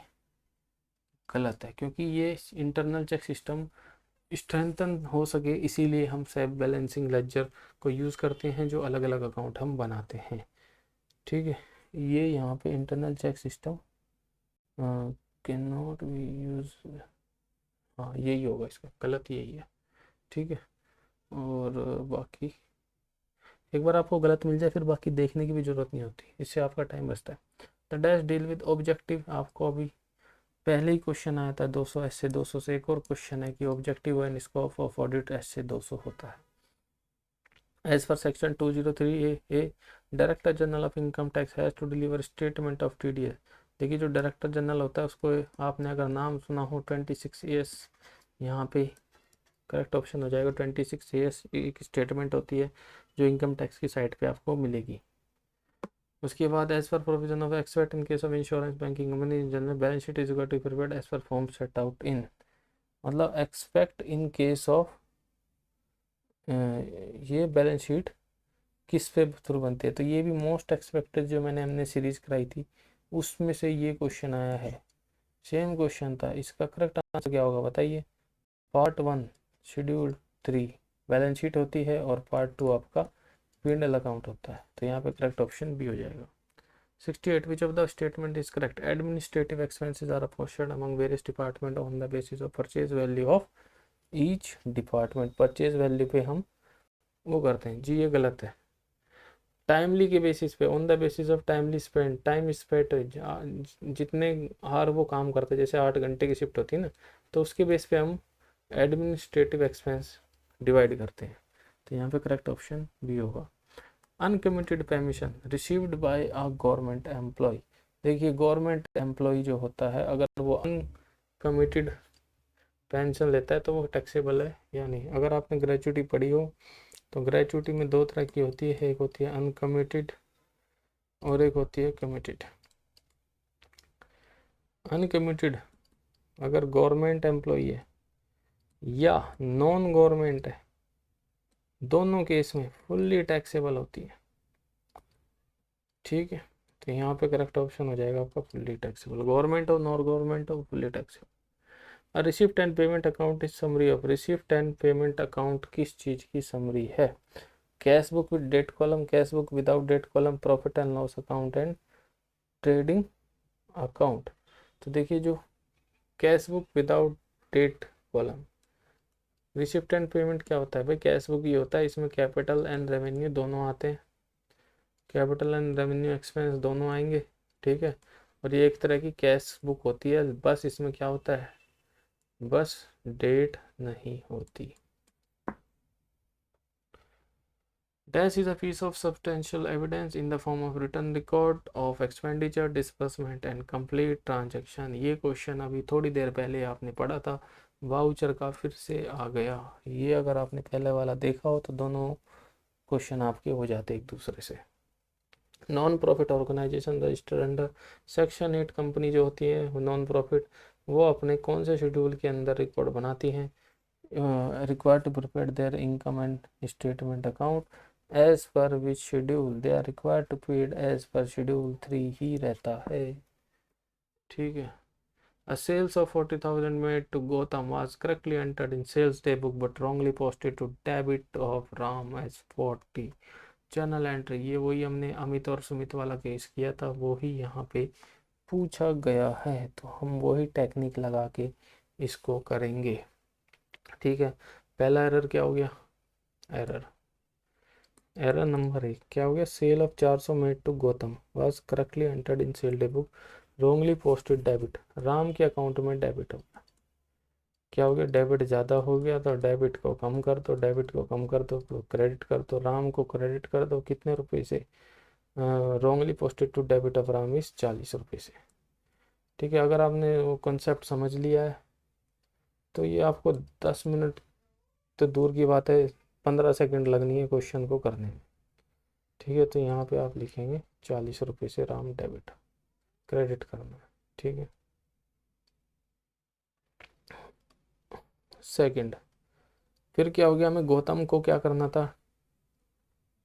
गलत है, क्योंकि ये इंटरनल चेक सिस्टम स्ट्रेंथन हो सके, इसीलिए हम सेल्फ बैलेंसिंग लेजर को यूज़ करते हैं, जो अलग अलग अकाउंट हम बनाते हैं। ठीक है, ये यहाँ पे internal check system can not be use, हाँ यही होगा, इसका गलत यही है। ठीक है, और बाकी एक बार आपको गलत मिल जाए फिर बाकी देखने की भी जरूरत नहीं होती, इससे आपका टाइम बचता है। The dash deal with objective, आपको अभी पहले ही क्वेश्चन आया था 200 ऐसे 200 से एक और क्वेश्चन है कि objective and scope of audit ऐसे 200 होता है। As per section 203A director general of income tax has to deliver statement of TDS। देखिए जो डायरेक्टर जनरल होता है उसको आपने अगर नाम सुना हो 26AS, यहाँ पे करेक्ट ऑप्शन हो जाएगा। 26AS एक स्टेटमेंट होती है जो इनकम टैक्स की साइट पे आपको मिलेगी। उसके बाद as per provision of expect in case of insurance banking company general balance sheet is equal to prepared as per form set out in, मतलब एक्सपेक्ट इन केस ऑफ ये balance sheet किस पे through बनती है। तो ये भी most expected जो हमने सीरीज कराई थी उसमें से ये क्वेश्चन आया है, सेम क्वेश्चन था। इसका करेक्ट आंसर क्या होगा बताइए। पार्ट 1 शेड्यूल 3 बैलेंस शीट होती है, और पार्ट 2 आपका P&L अकाउंट होता है। तो यहाँ पे करेक्ट ऑप्शन भी हो जाएगा। 68 which of the statement is correct, administrative expenses are apportioned among various department on the basis of purchase value of each department। Purchase value पे हम वो करते हैं जी, ये गलत है। टाइमली के बेसिस पे, on the basis of timely spend, time spend, जितने हार वो काम करते हैं, जैसे 8 घंटे की शिफ्ट होती है ना, तो उसके बेस पे हम एडमिनिस्ट्रेटिव एक्सपेंस डिवाइड करते हैं। तो यहाँ पे करेक्ट ऑप्शन भी होगा। Uncommitted permission received by a government employ. देखिए गवर्नमेंट एम्प्लॉय जो होता है, अगर वो अनकमिटेड पेंशन लेता है तो वो टैक्सेबल है या नहीं। अगर आपने ग्रेजुएटी पढ़ी हो तो ग्रेजुएटी में 2 तरह की होती है, एक होती है अनकमिटेड और एक होती है कमिटेड। अनकमिटेड अगर गवर्नमेंट एम्प्लॉय है या नॉन गवर्नमेंट है, दोनों केस में फुल्ली टैक्सेबल होती है। ठीक है, तो यहाँ पे करेक्ट ऑप्शन हो जाएगा आपका फुल्ली टैक्सेबल। गवर्नमेंट हो नॉन गवर्नमेंट हो fully taxable. Receipt and payment account is summary of, receipt and payment account किस चीज़ की समरी है। Cash book with date column, cash book without date column, profit and loss account and trading account. तो देखिए जो cash book without date column, receipt and payment क्या होता है भाई, कैश बुक ये होता है, इसमें कैपिटल एंड रेवेन्यू दोनों आते हैं, कैपिटल एंड रेवेन्यू एक्सपेंस दोनों आएंगे, ठीक है। और ये एक तरह की कैश बुक होती है, बस इसमें क्या होता है, बस डेट नहीं होती। Dash is a piece of substantial evidence in the form of written record of expenditure, disbursement and complete transaction। ये क्वेश्चन अभी थोड़ी देर पहले आपने पढ़ा था, वाउचर का फिर से आ गया। ये अगर आपने पहले वाला देखा हो तो दोनों क्वेश्चन आपके हो जाते एक दूसरे से। Non profit organisation register under section 8 company जो होती है नॉन प्रॉफिट, वो अपने कौन से शेड्यूल के अंदर रिकॉर्ड बनाती हैं, required to prepare their income and statement account as per which schedule, they are required to paid as per schedule 3 ही रहता है, ठीक है। A sales of 40,000 made to Gotham was correctly entered in sales day book but wrongly posted to debit of Ram as 40 journal entry. ये वही हमने अमित और सुमित वाला केस किया था, वो ही यहाँ पे पूछा गया है, तो हम वही टेक्निक लगा के इसको करेंगे, ठीक है। पहला एरर क्या हो गया, एरर नंबर 1 क्या हो गया, sale of 400 made to Gautam was correctly entered in sale day book, wrongly posted debit, Ram के अकाउंट में डेबिट हो गया, क्या हो गया, डेबिट ज़्यादा हो गया तो डेबिट को कम कर दो, डेबिट को कम कर दो तो क्रेडिट कर दो, राम को क्रेडिट कर दो कितने रुपए से, wrongly posted to debit of Ram is 40 रुपये से, ठीक है। अगर आपने वो कॉन्सेप्ट समझ लिया है तो ये आपको 10 मिनट तो दूर की बात है, 15 सेकंड लगनी है क्वेश्चन को करने में, ठीक है। तो यहाँ पे आप लिखेंगे 40 रुपये से राम डेबिट क्रेडिट करना है, ठीक है। सेकंड, फिर क्या हो गया, हमें गौतम को क्या करना था,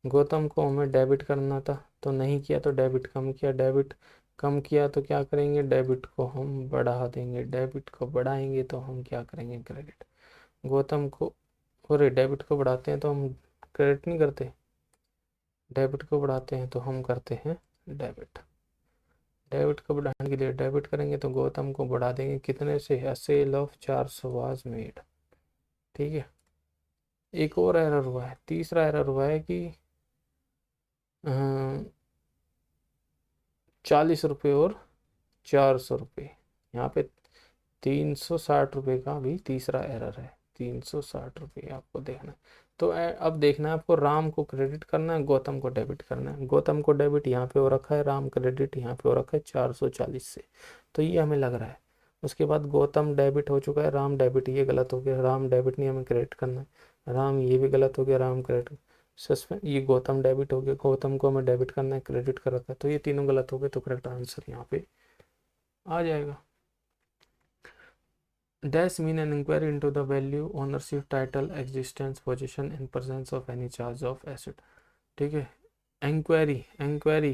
गौतम को हमें डेबिट करना था तो नहीं किया, तो डेबिट कम किया, डेबिट कम किया तो क्या करेंगे, डेबिट को हम बढ़ा देंगे, डेबिट को बढ़ाएंगे तो हम क्या करेंगे, क्रेडिट। गौतम को, और डेबिट को बढ़ाते हैं तो हम क्रेडिट नहीं करते, डेबिट को बढ़ाते हैं तो हम करते हैं डेबिट। डेबिट को बढ़ाने के लिए डेबिट करेंगे तो गौतम को बढ़ा देंगे कितने से, a sale of 400 was made, ठीक है। एक और एरर हुआ है, तीसरा एरर हुआ है कि 40 रुपये और 400 रुपये, यहाँ पे 360 रुपये का भी तीसरा एरर है, 360 रुपये आपको देखना है। तो अब देखना है आपको, राम को क्रेडिट करना है, गौतम को डेबिट करना है, गौतम को डेबिट यहाँ पे हो रखा है, राम क्रेडिट यहाँ पे हो रखा है 440 से, तो ये हमें लग रहा है। उसके बाद गौतम डेबिट हो चुका है, राम डेबिट, ये गलत हो गया, राम डेबिट नहीं हमें क्रेडिट करना है, राम ये भी गलत हो गया, राम क्रेडिट सस्पेंड, ये गौतम डेबिट हो गया, गौतम को हमें डेबिट करना है, क्रेडिट कर रखा है, तो ये तीनों गलत हो गए, तो करेक्ट आंसर यहाँ पे आ जाएगा। Dash mean an inquiry into the value, ownership, title, existence, possession and presence of any charge of asset, ठीक है। इंक्वायरी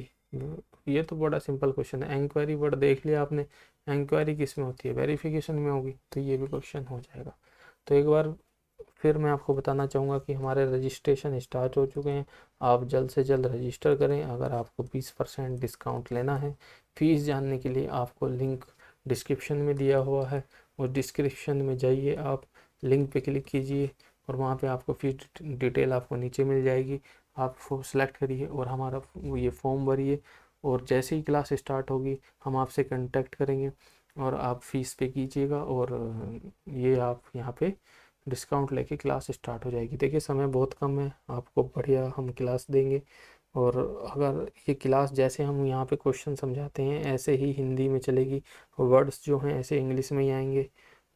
ये तो बड़ा सिंपल क्वेश्चन है, इंक्वायरी वर्ड देख लिया आपने, इंक्वायरी किस में होती है, वेरिफिकेशन में होगी, तो ये भी क्वेश्चन हो जाएगा। तो एक बार फिर मैं आपको बताना चाहूँगा कि हमारे रजिस्ट्रेशन स्टार्ट हो चुके हैं, आप जल्द से जल्द रजिस्टर करें। अगर आपको 20% डिस्काउंट लेना है, फीस जानने के लिए आपको लिंक डिस्क्रिप्शन में दिया हुआ है, और डिस्क्रिप्शन में जाइए, आप लिंक पे क्लिक कीजिए और वहाँ पे आपको फीस डिटेल आपको नीचे मिल जाएगी, आप सेलेक्ट करिए और हमारा ये फॉर्म भरिए, और जैसे ही क्लास स्टार्ट होगी हम आपसे कांटेक्ट करेंगे और आप फीस पे कीजिएगा, और ये आप यहाँ पे डिस्काउंट लेके क्लास स्टार्ट हो जाएगी। देखिए समय बहुत कम है, आपको बढ़िया हम क्लास देंगे, और अगर ये क्लास जैसे हम यहाँ पे क्वेश्चन समझाते हैं ऐसे ही हिंदी में चलेगी, वर्ड्स जो हैं ऐसे इंग्लिश में ही आएंगे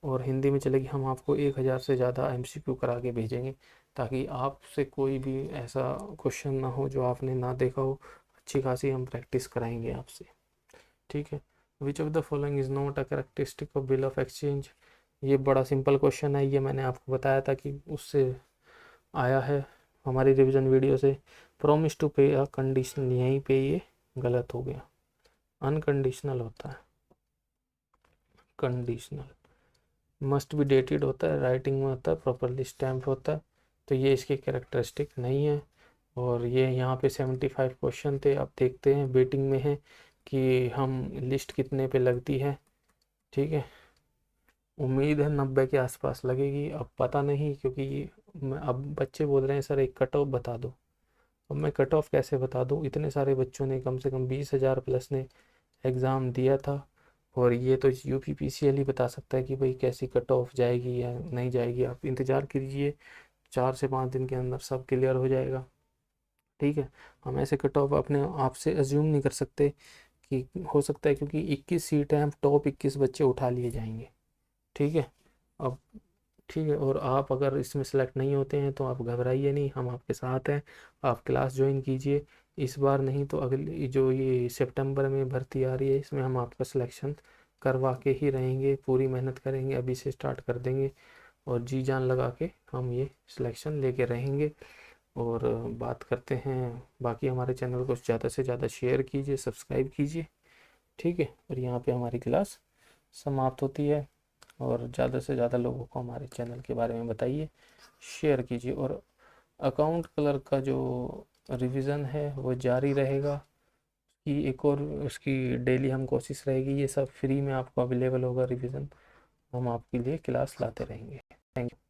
और हिंदी में चलेगी। हम आपको 1000 से ज़्यादा MCQ करा के भेजेंगे, ताकि आपसे कोई भी ऐसा क्वेश्चन ना हो जो आपने ना देखा हो, अच्छी खासी हम प्रैक्टिस कराएंगे आपसे, ठीक है। Which of the following is not a characteristic of bill of exchange, ये बड़ा सिंपल क्वेश्चन है, ये मैंने आपको बताया था कि उससे आया है हमारी रिवीजन वीडियो से। प्रॉमिस टू पे अ कंडीशनल, यहीं पे ये गलत हो गया, अनकंडीशनल होता है, कंडीशनल मस्ट बी डेटेड होता है, राइटिंग में होता है, प्रॉपरली स्टैम्प होता है, तो ये इसके कैरेक्टरिस्टिक नहीं है। और ये यहाँ पे 75 क्वेश्चन थे। अब देखते हैं वेटिंग में है कि हम लिस्ट कितने पे लगती है। ठीक है, उम्मीद है 90 के आसपास लगेगी, अब पता नहीं, क्योंकि अब बच्चे बोल रहे हैं सर एक कट ऑफ बता दो। अब मैं कट ऑफ कैसे बता दूँ, इतने सारे बच्चों ने, कम से कम 20,000 प्लस ने एग्ज़ाम दिया था, और ये तो यूपीपीसीएल ही बता सकता है कि भाई कैसी कट ऑफ जाएगी या नहीं जाएगी। आप इंतज़ार कीजिए, 4 से 5 दिन के अंदर सब क्लियर हो जाएगा। ठीक है, हम ऐसे कट ऑफ अपने आप से अज्यूम नहीं कर सकते कि हो सकता है, क्योंकि 21 सीट है, हम टॉप 21 बच्चे उठा लिए जाएंगे। ठीक है, अब ठीक है, और आप अगर इसमें सेलेक्ट नहीं होते हैं तो आप घबराइए नहीं, हम आपके साथ हैं। आप क्लास ज्वाइन कीजिए, इस बार नहीं तो अगली जो ये सितंबर में भर्ती आ रही है, इसमें हम आपका सिलेक्शन करवा के ही रहेंगे, पूरी मेहनत करेंगे, अभी से स्टार्ट कर देंगे और जी जान लगा के हम ये सिलेक्शन लेके रहेंगे। और बात करते हैं बाकी, हमारे चैनल को ज़्यादा से ज़्यादा शेयर कीजिए, सब्सक्राइब कीजिए। ठीक है, और यहाँ पे हमारी क्लास समाप्त होती है, और ज़्यादा से ज़्यादा लोगों को हमारे चैनल के बारे में बताइए, शेयर कीजिए। और अकाउंट क्लर्क का जो रिवीजन है वो जारी रहेगा, कि एक और उसकी डेली हम कोशिश रहेगी, ये सब फ्री में आपको अवेलेबल होगा रिवीजन, हम आपके लिए क्लास लाते रहेंगे। Thank you.